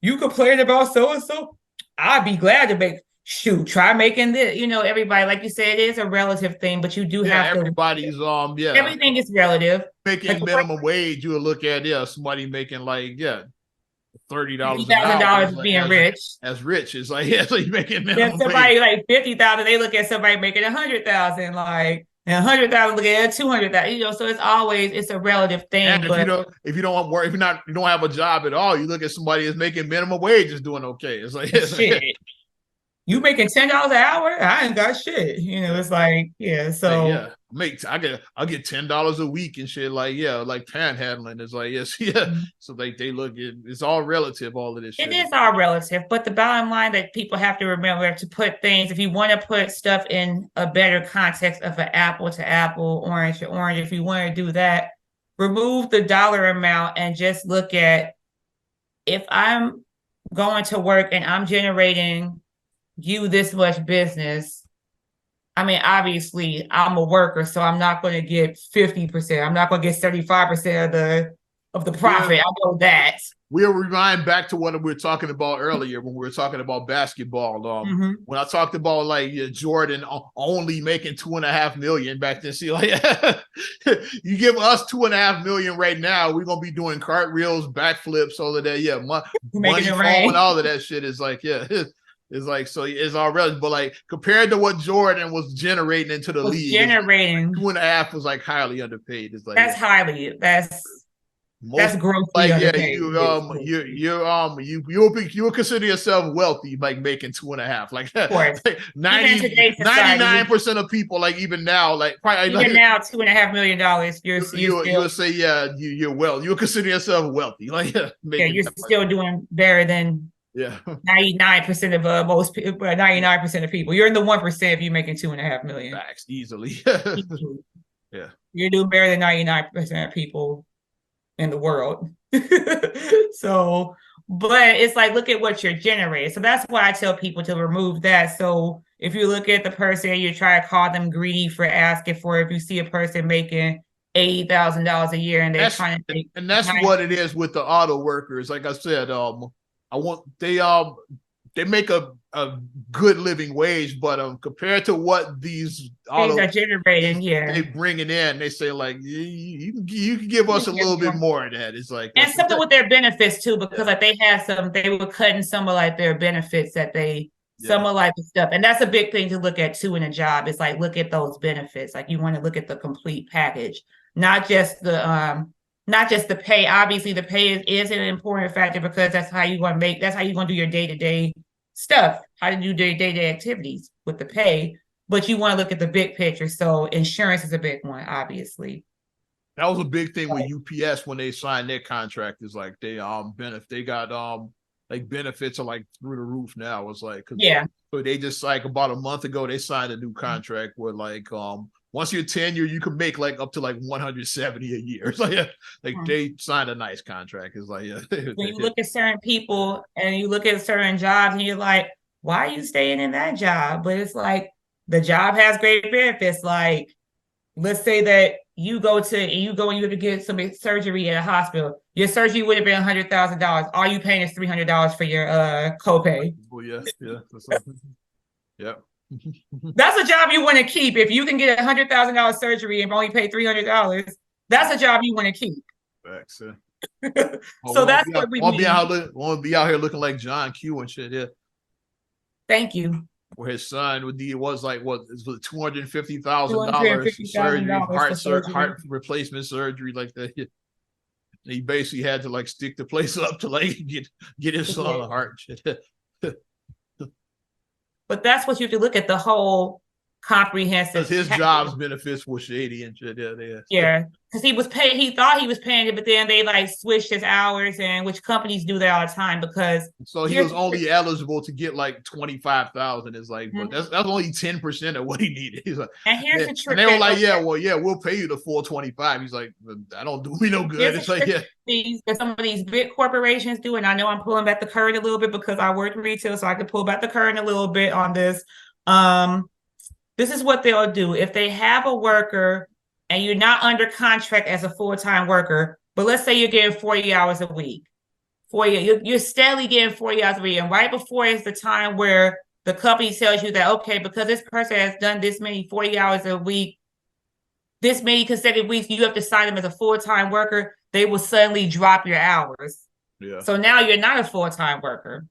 S2: you complain about so-and-so. I'd be glad to try making this, everybody, like you said, it is a relative thing, but you do have to.
S1: Everybody's,
S2: everything is relative.
S1: Making like, minimum wage, you would look at, somebody making like, $30
S2: $50,000 being rich.
S1: As rich as like, so you making minimum
S2: somebody
S1: wage.
S2: Like $50,000, they look at somebody making $100,000, like, And 100,000 look at 200,000. You know, so it's a relative thing.
S1: And if you don't work, you don't have a job at all, you look at somebody that's making minimum wage is doing okay. It's like
S2: shit. You making $10 an hour? I ain't got shit. You know, it's like, yeah. So
S1: yeah, I'll get $10 a week and shit. Like, yeah, like panhandling. It's like, yes, yeah. Mm-hmm. So like they look at it's all relative, all of this shit.
S2: It is all relative, but the bottom line that people have to remember to put things, if you want to put stuff in a better context of an apple to apple, orange to orange, if you want to do that, remove the dollar amount and just look at if I'm going to work and I'm generating you this much business. I mean, obviously, I'm a worker, so I'm not going to get 50%. I'm not going to get 35% of the profit. Yeah. I know that.
S1: We'll rewind back to what we were talking about earlier when we were talking about basketball. When I talked about like Jordan only making $2.5 million back then, see, like you give us $2.5 million right now, we're gonna be doing cartwheels, backflips, all of that. Yeah, money falling, all of that shit is like, yeah. It's like, so it's all relative, but like compared to what Jordan was generating into the league, 2.5 was like highly underpaid. It's like
S2: that's highly, that's grossly
S1: like
S2: underpaid.
S1: You'll consider yourself wealthy, like making 2.5, like that. Like 99% of people, like even now, like probably
S2: even now, $2.5 million.
S1: You'll say, yeah, you're well. You'll consider yourself wealthy, like
S2: you're still doing better than.
S1: Yeah,
S2: 99% of most people, 99% of people. You're in the 1% if you're making $2.5 million.
S1: Facts, easily. Yeah,
S2: you're doing better than 99% of people in the world. So, but it's like, look at what you're generating. So that's why I tell people to remove that. So if you look at the person, you try to call them greedy for asking for. If you see a person making $80,000 a year and they're trying to,
S1: and that's what it is with the auto workers. Like I said, they make a good living wage, but compared to what these
S2: autos are generating,
S1: they bring it in, they say like you can give us a little bit more of that. It's like,
S2: and something with their benefits too, because like they were cutting some of like their benefits that some of like the stuff, and that's a big thing to look at too in a job. It's like, look at those benefits. Like you want to look at the complete package, not just the pay. Obviously, the pay is an important factor because that's how you're going to do your day-to-day stuff, how to do your day-to-day activities with the pay. But you want to look at the big picture. So insurance is a big one, obviously.
S1: That was a big thing with UPS when they signed their contract. Is like they got like benefits are like through the roof now. It's like, so they just like about a month ago they signed a new contract where like once you're tenure, you can make like up to like 170 a year. It's like they signed a nice contract. It's like,
S2: when you look at certain people and you look at certain jobs and you're like, why are you staying in that job? But it's like the job has great benefits. Like, let's say that you go and you have to get some surgery at a hospital. Your surgery would have been $100,000. All you paying is $300 for your copay.
S1: Well, yeah. Yeah.
S2: That's a job you want to keep. If you can get $100,000 surgery and only pay $300, that's a job you want to keep.
S1: Facts,
S2: so that's what we
S1: won't be out here looking like John Q and shit. Yeah.
S2: Thank you.
S1: Where his son was like $250,000 surgery, heart replacement surgery, like that. He basically had to like stick the place up to like get his son a heart.
S2: But that's what you have to look at, the whole comprehensive.
S1: His job's benefits were shady and shit.
S2: Yeah, because he thought he was paying it, but then they like switched his hours, and which companies do that all the time because.
S1: So he was only eligible to get like 25,000. It's like, but that's only 10% of what he needed. He's like,
S2: and here's the trick.
S1: And they were like, we'll pay you the full 25. He's like, I don't do me no good. It's like,
S2: some of these big corporations do, and I know I'm pulling back the curtain a little bit because I worked retail, so I could pull back the curtain a little bit on this. This is what they'll do. If they have a worker and you're not under contract as a full-time worker, but let's say you're getting 40 hours a week. You're steadily getting 40 hours a week. And right before is the time where the company tells you that, okay, because this person has done this many 40 hours a week, this many consecutive weeks, you have to sign them as a full-time worker, they will suddenly drop your hours.
S1: Yeah.
S2: So now you're not a full-time worker.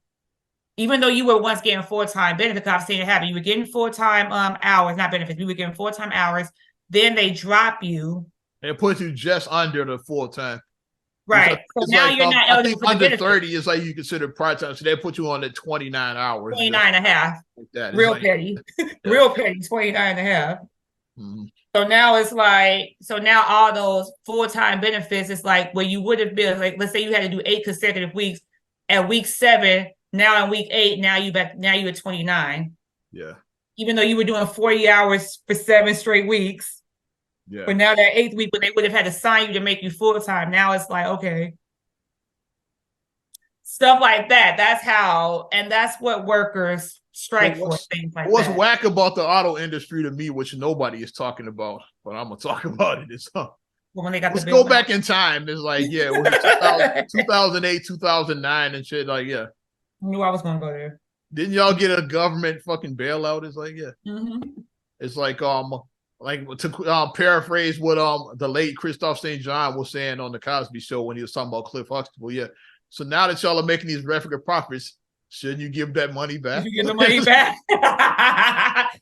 S2: Even though you were once getting full-time benefits, I've seen it happen. You were getting full-time hours, not benefits. We were getting full-time hours. then they drop you.
S1: It puts you just under the full time.
S2: Right. So now you're not eligible for the
S1: under 30 is like you consider part time. So they put you on at 29 hours.
S2: 29 and a half.
S1: Like that.
S2: Real petty. Real petty, 29 and a half.
S1: Mm-hmm.
S2: So now it's like, so now all those full-time benefits, it's like where you would have been, like, let's say you had to do 8 consecutive weeks. At week 7, now in week 8, now you're at 29.
S1: Yeah.
S2: Even though you were doing 40 hours for 7 straight weeks.
S1: Yeah.
S2: But now that 8th week, when they would have had to sign you to make you full-time, now it's like, okay. Stuff like that. That's how, and that's what workers strike for, things like
S1: what's
S2: that.
S1: What's whack about the auto industry to me, which nobody is talking about, but I'm going to talk about it, is
S2: when they got
S1: let's go back in time. It's like, yeah, 2008, 2009 and shit. Like, yeah.
S2: I knew I was going to go there.
S1: Didn't y'all get a government fucking bailout? It's like, yeah.
S2: Mm-hmm.
S1: It's like to paraphrase what the late Christophe St. John was saying on the Cosby Show when he was talking about Cliff Huxtable. Yeah. So now that y'all are making these record profits, shouldn't you give that money back?
S2: You give the money back?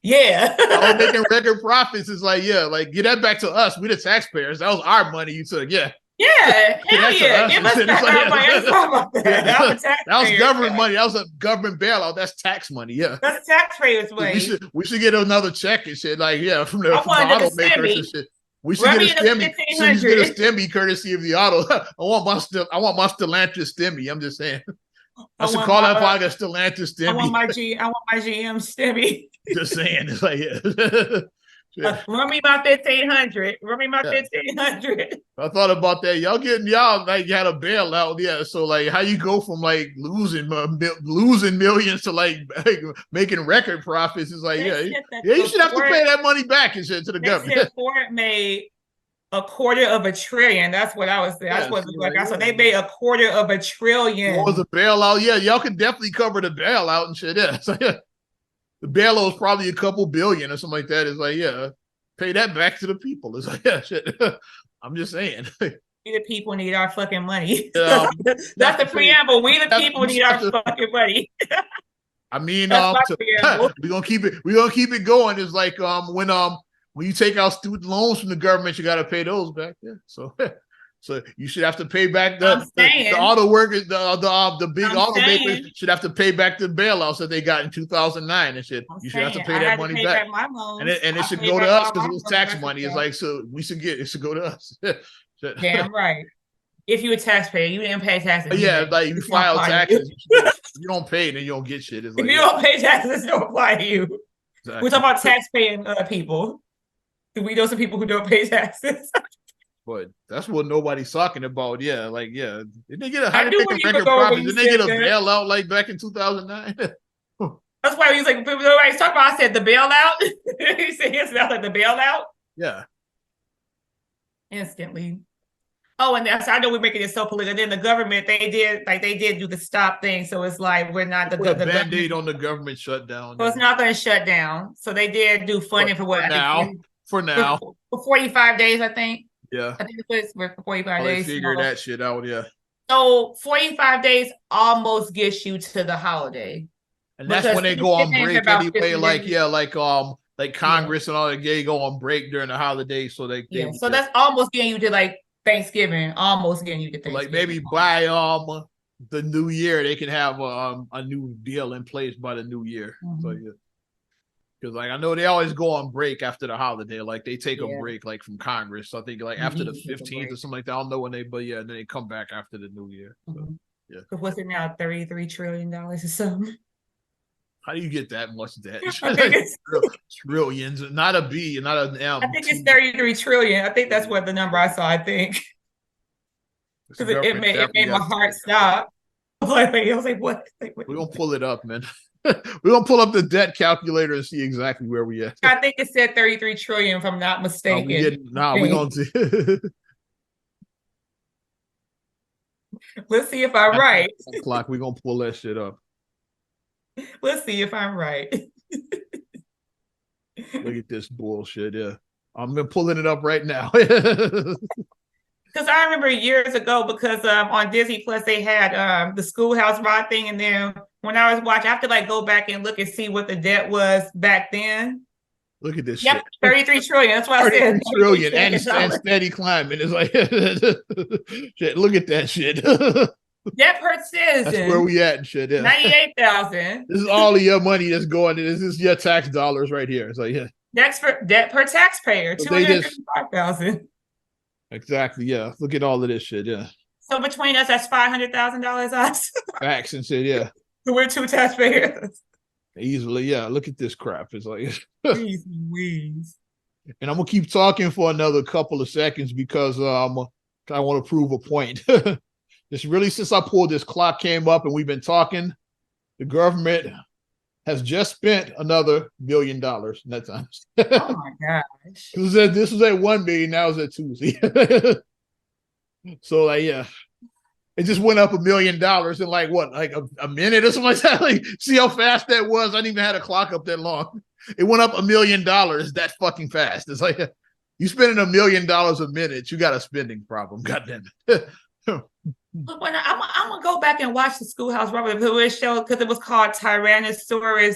S2: Yeah.
S1: Y'all making record profits is like, yeah, like get that back to us. We the taxpayers. That was our money you took. Yeah.
S2: Yeah, hell yeah. Give us
S1: that was government money. That was a government bailout. That's tax money. Yeah,
S2: that's taxpayers' money.
S1: We should get another check and shit. Like, yeah, from the automakers and shit. We should get a stimmy. We should get a stimmy courtesy of the auto. I want my Stellantis stimmy. I'm just saying. I should call that product a Stellantis stimmy.
S2: I want my GM stimmy.
S1: Just saying. It's like, yeah.
S2: Run me my 1,500. Run me my 1,500.
S1: I thought about that. Y'all like you had a bailout. Yeah. So like how you go from like losing millions to like making record profits is like, you should have to pay that money back and shit to the government.
S2: Ford made $250 billion. That's what I was saying. That's what it was like. So they made $250 billion.
S1: What was a bailout? Yeah, y'all can definitely cover the bailout and shit. Yeah. So, yeah. The bailout is probably a couple billion or something like that. It's like, yeah, pay that back to the people. It's like, yeah, shit. I'm just saying. We
S2: the people need our fucking money. That's the preamble. We the people need our fucking money.
S1: I mean, we're gonna keep it going. It's like when you take out student loans from the government, you gotta pay those back. Yeah. So you should have to pay back the auto workers, the big automakers should have to pay back the bailouts that they got in 2009 and shit. You should have to pay that money back. And it should go to us because it was tax money. It's like, so it should go to us.
S2: Damn right. If you're a taxpayer, you didn't pay taxes.
S1: Yeah, like you file taxes. You don't pay, then you don't get shit. It's like,
S2: if you don't pay taxes, it don't apply to you. Exactly. We're talking about tax-paying people. Do we know some people who don't pay taxes?
S1: But that's what nobody's talking about. Yeah, like, yeah. Did they get a record profit? Did they get a bailout like back in 2009?
S2: That's why he was like, nobody's talking about, I said the bailout. He said it's not like the bailout.
S1: Yeah.
S2: Instantly. Oh, and I know we're making it so political. Then the government, they did do the stop thing. So it's like we're not the
S1: Band-Aid on the government shutdown.
S2: So it's not going to shut down. So they did do funding for what?
S1: For now.
S2: For 45 days, I think.
S1: Yeah.
S2: I think it's for 45 days.
S1: Figure that shit out, yeah.
S2: So 45 days almost gets you to the holiday.
S1: And that's when they go on break anyway. Like Congress and all that, they go on break during the holiday. So
S2: so that's almost getting you to like Thanksgiving. Almost getting you to Thanksgiving.
S1: Like maybe by the new year, they can have a new deal in place by the new year. Mm-hmm. So yeah. Because like I know they always go on break after the holiday, like they take a break like from Congress. So I think like after the 15th or something like that. I don't know when then they come back after the new year. So, yeah.
S2: So what's it now? $33 trillion or something?
S1: How do you get that much debt? Trillions, not a B, not an M.
S2: I think it's 33 trillion. I think that's what the number I saw. I think because it made my heart stop. I was like, what?
S1: We're gonna pull it up, man. We're gonna pull up the debt calculator and see exactly where we at.
S2: I think it said 33 trillion, if I'm not mistaken.
S1: We're gonna see.
S2: Let's see if I'm right.
S1: Clock, we're gonna pull that shit up.
S2: Let's see if I'm right.
S1: Look at this bullshit. Yeah, I'm pulling it up right now.
S2: Because I remember years ago, because on Disney Plus they had the Schoolhouse Rock thing, and then when I was watching, I have to like go back and look and see what the debt was back then.
S1: Look at this
S2: Yep,
S1: shit.
S2: 33 trillion. That's what I said.
S1: 33 trillion and steady climbing. It's like shit. Look at that shit.
S2: Debt per citizen.
S1: That's where we at and shit. Yeah.
S2: 98,000.
S1: This is all of your money that's going. This is your tax dollars right here. It's like, yeah.
S2: Debt per taxpayer,
S1: So
S2: 255,000.
S1: Exactly. Yeah. Look at all of this shit. Yeah.
S2: So between us, that's $500,000 us.
S1: Facts and shit. Yeah.
S2: So we're 2 taxpayers.
S1: Easily. Yeah. Look at this crap. It's like,
S2: Please.
S1: And I'm gonna keep talking for another couple of seconds because I want to prove a point. This really, since I pulled this clock came up and we've been talking, the government has just spent another $1 million in that time.
S2: Oh my gosh.
S1: This was at 1 million, now it's at 2. So like, yeah, it just went up $1 million in like what, like a minute or something like that. Like, see how fast that was? I didn't even have a clock up that long. It went up $1 million that fucking fast. It's like, you spending $1 million a minute, you got a spending problem. Goddamn it.
S2: When I'm gonna go back and watch the Schoolhouse Robert Lewis show because it was called Tyrannosaurus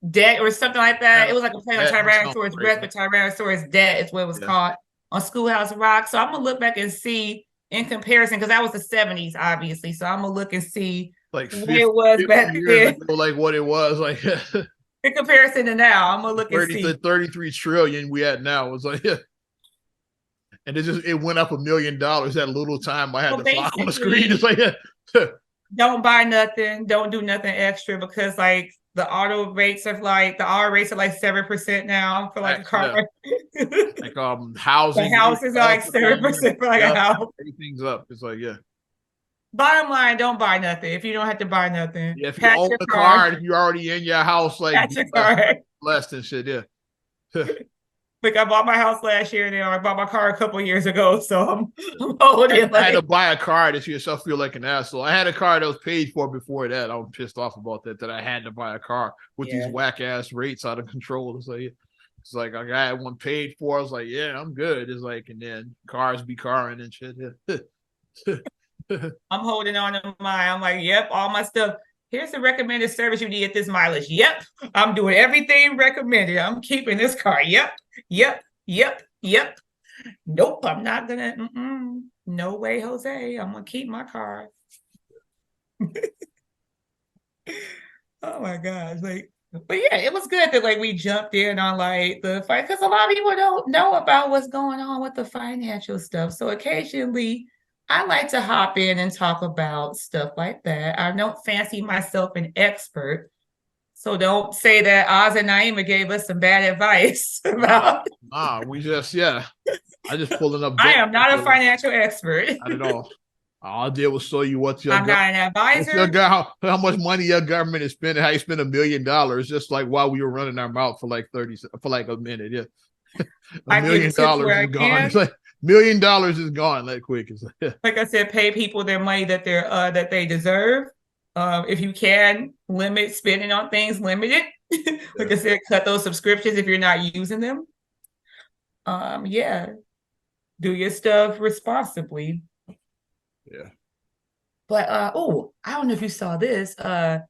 S2: Debt or something like that. Yeah, it was like a play on Tyrannosaurus Rex, but Tyrannosaurus Debt is what it was called on Schoolhouse Rock. So I'm gonna look back and see in comparison because that was the 70s, obviously. So I'm gonna look and see
S1: like
S2: what it was back then,
S1: like what it was like
S2: in comparison to now. I'm gonna look and see.
S1: The 33 trillion we had now was like. And it went up $1 million that little time I had the clock on the screen. It's like,
S2: don't buy nothing, don't do nothing extra because like the auto rates are like the R rates are like 7% now for like a car.
S1: Yeah. Like housing.
S2: The houses are like 7% for like a house.
S1: Everything's up. It's like, yeah.
S2: Bottom line, don't buy nothing if you don't have to buy nothing.
S1: Yeah, if you own the car, if you're already in your house, like less than shit, yeah.
S2: Like I bought my house last year, and then I bought my car a couple years ago. So I'm holding.
S1: I had to buy a car this year, so I feel like an asshole. I had a car that was paid for before that. I was pissed off about that I had to buy a car with these whack ass rates out of control. It's like I got one paid for. I was like, yeah, I'm good. It's like, and then cars be carring and shit.
S2: I'm holding on to mine. I'm like, yep, all my stuff. Here's the recommended service you need at this mileage. Yep, I'm doing everything recommended. I'm keeping this car. Yep. Nope, I'm not gonna. No way, Jose. I'm gonna keep my car. Oh my gosh, like, but yeah, it was good that like we jumped in on like the fight because a lot of people don't know about what's going on with the financial stuff. So occasionally, I like to hop in and talk about stuff like that. I don't fancy myself an expert. So don't say that Oz and Naima gave us some bad advice about.
S1: We just, I just pulling up.
S2: I am not a financial expert.
S1: Not at all. All I did was show you what your
S2: I'm not an advisor.
S1: How much money your government is spending, how you spend $1 million just like while we were running our mouth for like a minute. Yeah. $1 million is gone. It's like $1 million is gone that quick. It's
S2: like I said, pay people their money that they deserve. If you can limit spending on things, limit it. Like I said, cut those subscriptions if you're not using them. Do your stuff responsibly.
S1: Yeah.
S2: But I don't know if you saw this. A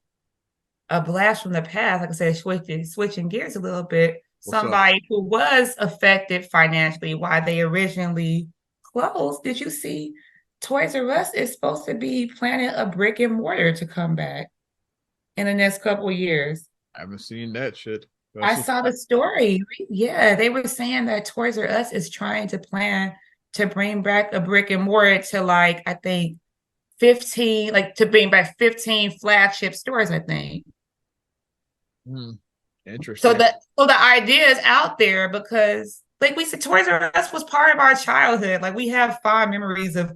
S2: blast from the past, like I said, switching gears a little bit. Somebody who was affected financially while they originally closed. Did you see? Toys R Us is supposed to be planning a brick and mortar to come back in the next couple of years.
S1: I haven't seen that shit.
S2: I saw the story. Yeah, they were saying that Toys R Us is trying to plan to bring back a brick and mortar to like, I think 15, like to bring back 15 flagship stores, I think.
S1: Interesting.
S2: So the idea is out there because like we said, Toys R Us was part of our childhood. Like we have fond memories of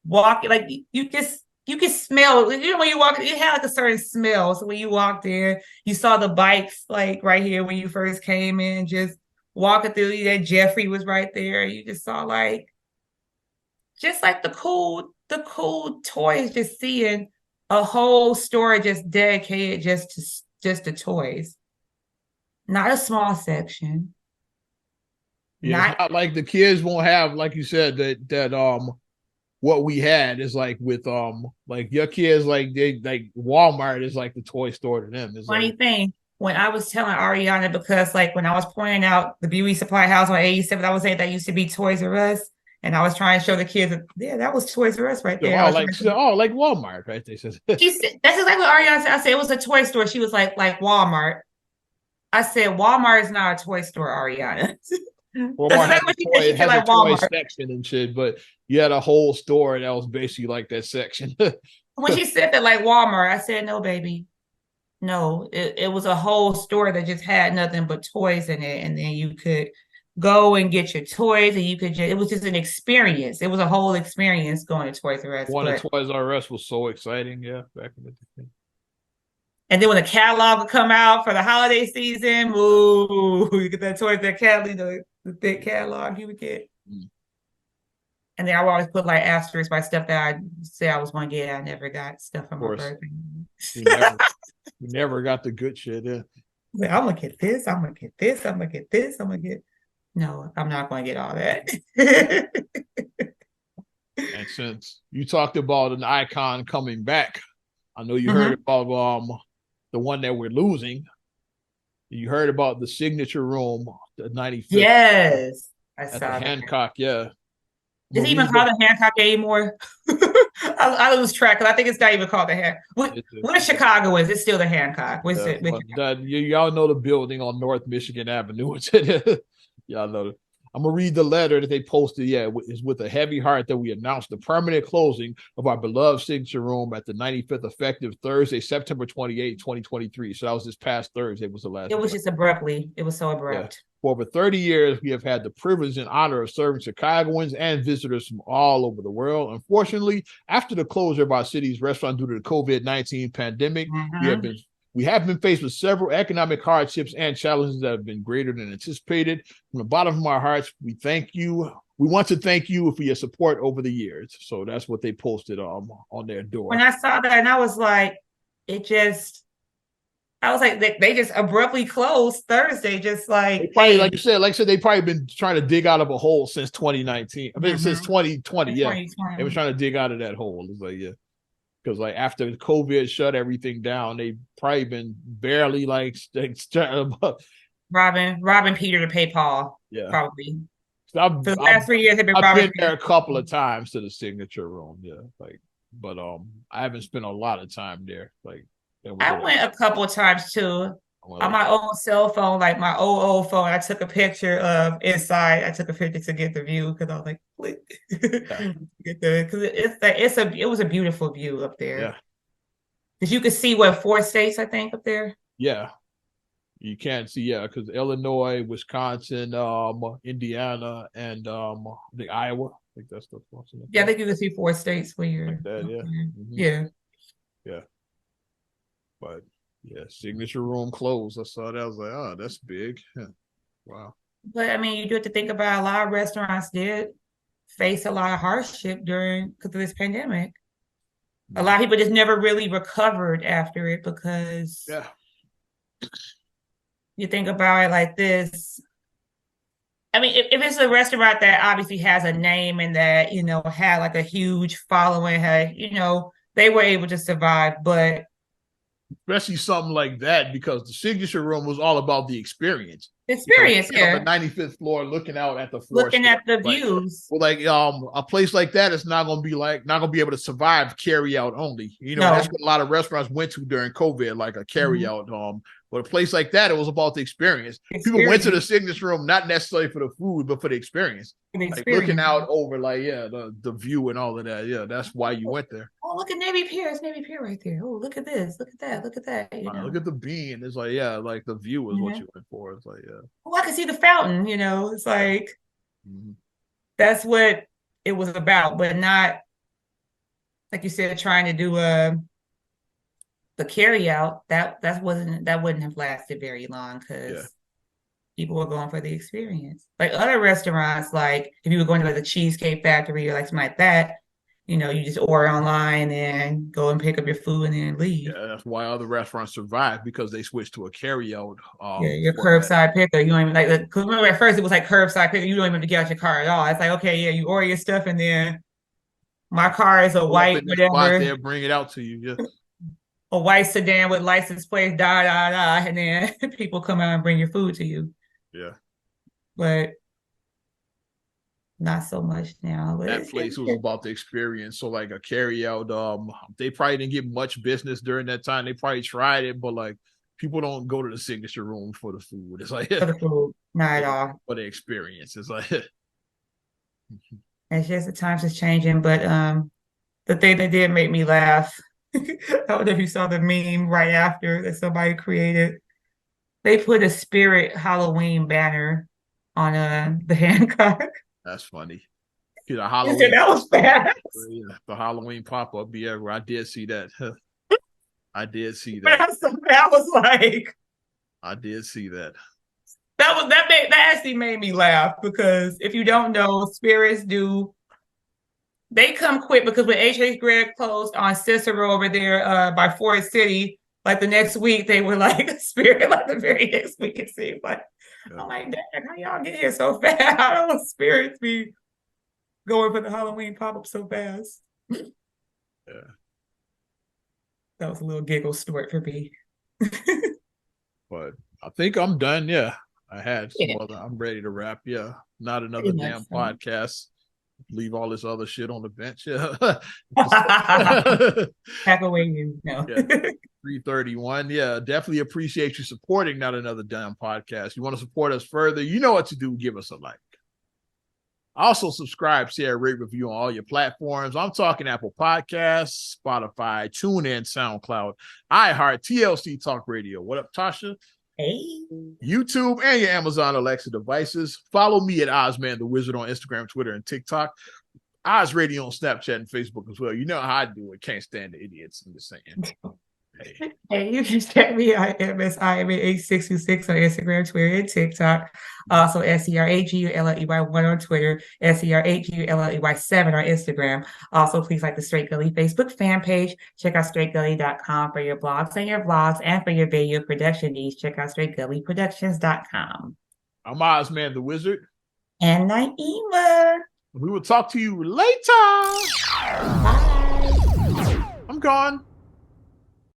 S2: walking, like you can smell, when you walk, it had like a certain smell. So when you walked in, you saw the bikes like right here when you first came in, just walking through that Jeffrey was right there. You just saw like just like the cool toys, just seeing a whole store just dedicated just to toys. Not a small section.
S1: Yeah, it's not like the kids won't have, like you said, that what we had is like with like your kids, like they like Walmart is like the toy store to them. It's
S2: funny
S1: like,
S2: thing. when I was telling Ariana, because like when I was pointing out the beauty supply house on 87, I was saying that used to be Toys R Us. And I was trying to show the kids that, yeah, that was Toys R Us right there.
S1: Like Walmart, right? They said
S2: that's exactly what Ariana said. I said it was a toy store. She was like Walmart. I said Walmart is not a toy store, Ariana.
S1: Walmart has a toy, has like a toy section and shit, but you had a whole store that was basically like that section.
S2: When she said that, like Walmart, I said, no, baby. No, it was a whole store that just had nothing but toys in it. And then you could go and get your toys and you could just, it was just an experience. It was a whole experience going to Toys R Us.
S1: Going to Toys R Us was so exciting, yeah, back in the day.
S2: And then when the catalog would come out for the holiday season, ooh, you get that Toys that catalog, the thick catalog you would get. And then I would always put like asterisks by stuff that I say I was going to get. I never got stuff for my birthday.
S1: You never got the good shit. Yeah.
S2: Like, I'm going to get this. I'm going to get this. I'm going to get this. I'm going to get. No, I'm not going to get all that.
S1: And since you talked about an icon coming back, I know you heard about the one that we're losing. You heard about the signature room, the 95th.
S2: Yes, I saw
S1: that. Hancock, yeah.
S2: Is it even called the Hancock anymore? I lose track because I think it's not even called the Hancock. What Chicago is? It's still the Hancock. What's it?
S1: Y'all know the building on North Michigan Avenue. Y'all know it. I'm going to read the letter that they posted. Yeah, it's with a heavy heart that we announced the permanent closing of our beloved signature room at the 95th, effective Thursday, September 28, 2023. So that was this past Thursday was the last.
S2: It was just abruptly. It was so abrupt.
S1: Yeah. For over 30 years, we have had the privilege and honor of serving Chicagoans and visitors from all over the world. Unfortunately, after the closure of our city's restaurant due to the COVID-19 pandemic, we have been faced with several economic hardships and challenges that have been greater than anticipated. From the bottom of our hearts, we thank you. We want to thank you for your support over the years. So that's what they posted on their door.
S2: When I saw that, and I was like, I was like, they just abruptly closed Thursday, just like.
S1: They probably, like you said, they've probably been trying to dig out of a hole since 2019. I mean, since 2020, yeah. 2020. They were trying to dig out of that hole. It's like, yeah. Because like after COVID shut everything down, they've probably been barely like
S2: robbing Peter to pay Paul.
S1: Yeah,
S2: probably. For the last 3 years,
S1: I've been there a couple of times to the signature room. Yeah, but I haven't spent a lot of time there. Like
S2: I went a couple of times too. On my own cell phone, like my old phone, I took a picture of inside. I took a picture to get the view because I was like, click. Because it was a beautiful view up there.
S1: Yeah,
S2: because you could see 4 states, I think, up there.
S1: Yeah, you can't see because Illinois, Wisconsin, Indiana, and I think Iowa. I think that's the one.
S2: Yeah, I think you can see 4 states where you're.
S1: Like that, yeah.
S2: Yeah.
S1: Yeah. But. Yeah, signature room closed. I saw that. I was like, oh, that's big. Yeah. Wow.
S2: But I mean, you do have to think about a lot of restaurants did face a lot of hardship because of this pandemic. A lot of people just never really recovered after it because you think about it like this. I mean, if it's a restaurant that obviously has a name and that, had like a huge following, they were able to survive, but
S1: especially something like that, because the signature room was all about the experience.
S2: Yeah.
S1: On the 95th floor, looking out at the
S2: looking at the views.
S1: Well, like a place like that is not going to be able to survive carry out only. That's what a lot of restaurants went to during COVID, like a carry out. But a place like that, it was about the experience. People went to the signature room not necessarily for the food, but for the experience. Like looking out over, the view and all of that. Yeah, that's why you went there.
S2: Oh, look at Navy Pier. It's Navy Pier right there. Oh, look at this. Look at that. Look at that.
S1: Look at the bean. It's like, like the view is what you went for. It's like,
S2: Oh, I can see the fountain. It's like that's what it was about, but not like you said, trying to do the carry out. That wouldn't have lasted very long because people were going for the experience. Like other restaurants, like if you were going to the Cheesecake Factory or like something like that, you just order online and go and pick up your food and then leave.
S1: Yeah, that's why other restaurants survive, because they switched to a carry out.
S2: Your curbside picker. You don't even because remember at first it was like curbside picker. You don't even have to get out your car at all. It's like, okay, you order your stuff and then my car is a white whatever.
S1: They'll bring it out to you. Yeah.
S2: a white sedan with license plates, and then people come out and bring your food to you.
S1: Yeah.
S2: But not so much now. But
S1: that place was about the experience. So like a carry out, they probably didn't get much business during that time. They probably tried it, but like people don't go to the signature room for the food. It's like
S2: for the food, not at all.
S1: For the experience. It's like
S2: it's just the times is changing. But the thing that did make me laugh, I don't know if you saw the meme right after that somebody created. They put a Spirit Halloween banner on the Hancock.
S1: That's funny. The Halloween.
S2: That was fast.
S1: Yeah, the Halloween pop-up ever. I did see that. I did see
S2: that. That was like.
S1: I did see that.
S2: That actually made me laugh because if you don't know, spirits they come quick because when H.H. Gregg closed on Cicero over there by Ford City, like the next week they were like a spirit, like the very next week it seemed like. Yeah. I'm like, dang, how y'all get here so fast? How don't spirits be going for the Halloween pop-up so fast?
S1: Yeah.
S2: That was a little giggle story for me.
S1: But I think I'm done. Yeah. I had some other, I'm ready to wrap. Yeah. Not another damn podcast. Leave all this other shit on the bench. Yeah.
S2: Pack away you. No.
S1: Yeah. 331. Yeah. Definitely appreciate you supporting Not Another Damn Podcast. You want to support us further? You know what to do. Give us a like. Also, subscribe, share, rate, review on all your platforms. I'm talking Apple Podcasts, Spotify, TuneIn, SoundCloud, iHeart, TLC Talk Radio. What up, Tasha?
S2: Hey.
S1: YouTube and your Amazon Alexa devices. Follow me at Ozman the Wizard on Instagram, Twitter, and TikTok. Oz Radio on Snapchat and Facebook as well. You know how I do it. Can't stand the idiots. I'm just saying.
S2: Hey, you can check me out MSIMA8626 on Instagram, Twitter, and TikTok. Also, SERAGULLEY1 on Twitter, SERAGULLEY7 on Instagram. Also, please like the Straight Gully Facebook fan page. Check out straightgully.com for your blogs and your vlogs, and for your video production needs, check out straightgullyproductions.com.
S1: I'm Ozman the Wizard.
S2: And Naima.
S1: We will talk to you later.
S2: Bye.
S1: I'm gone.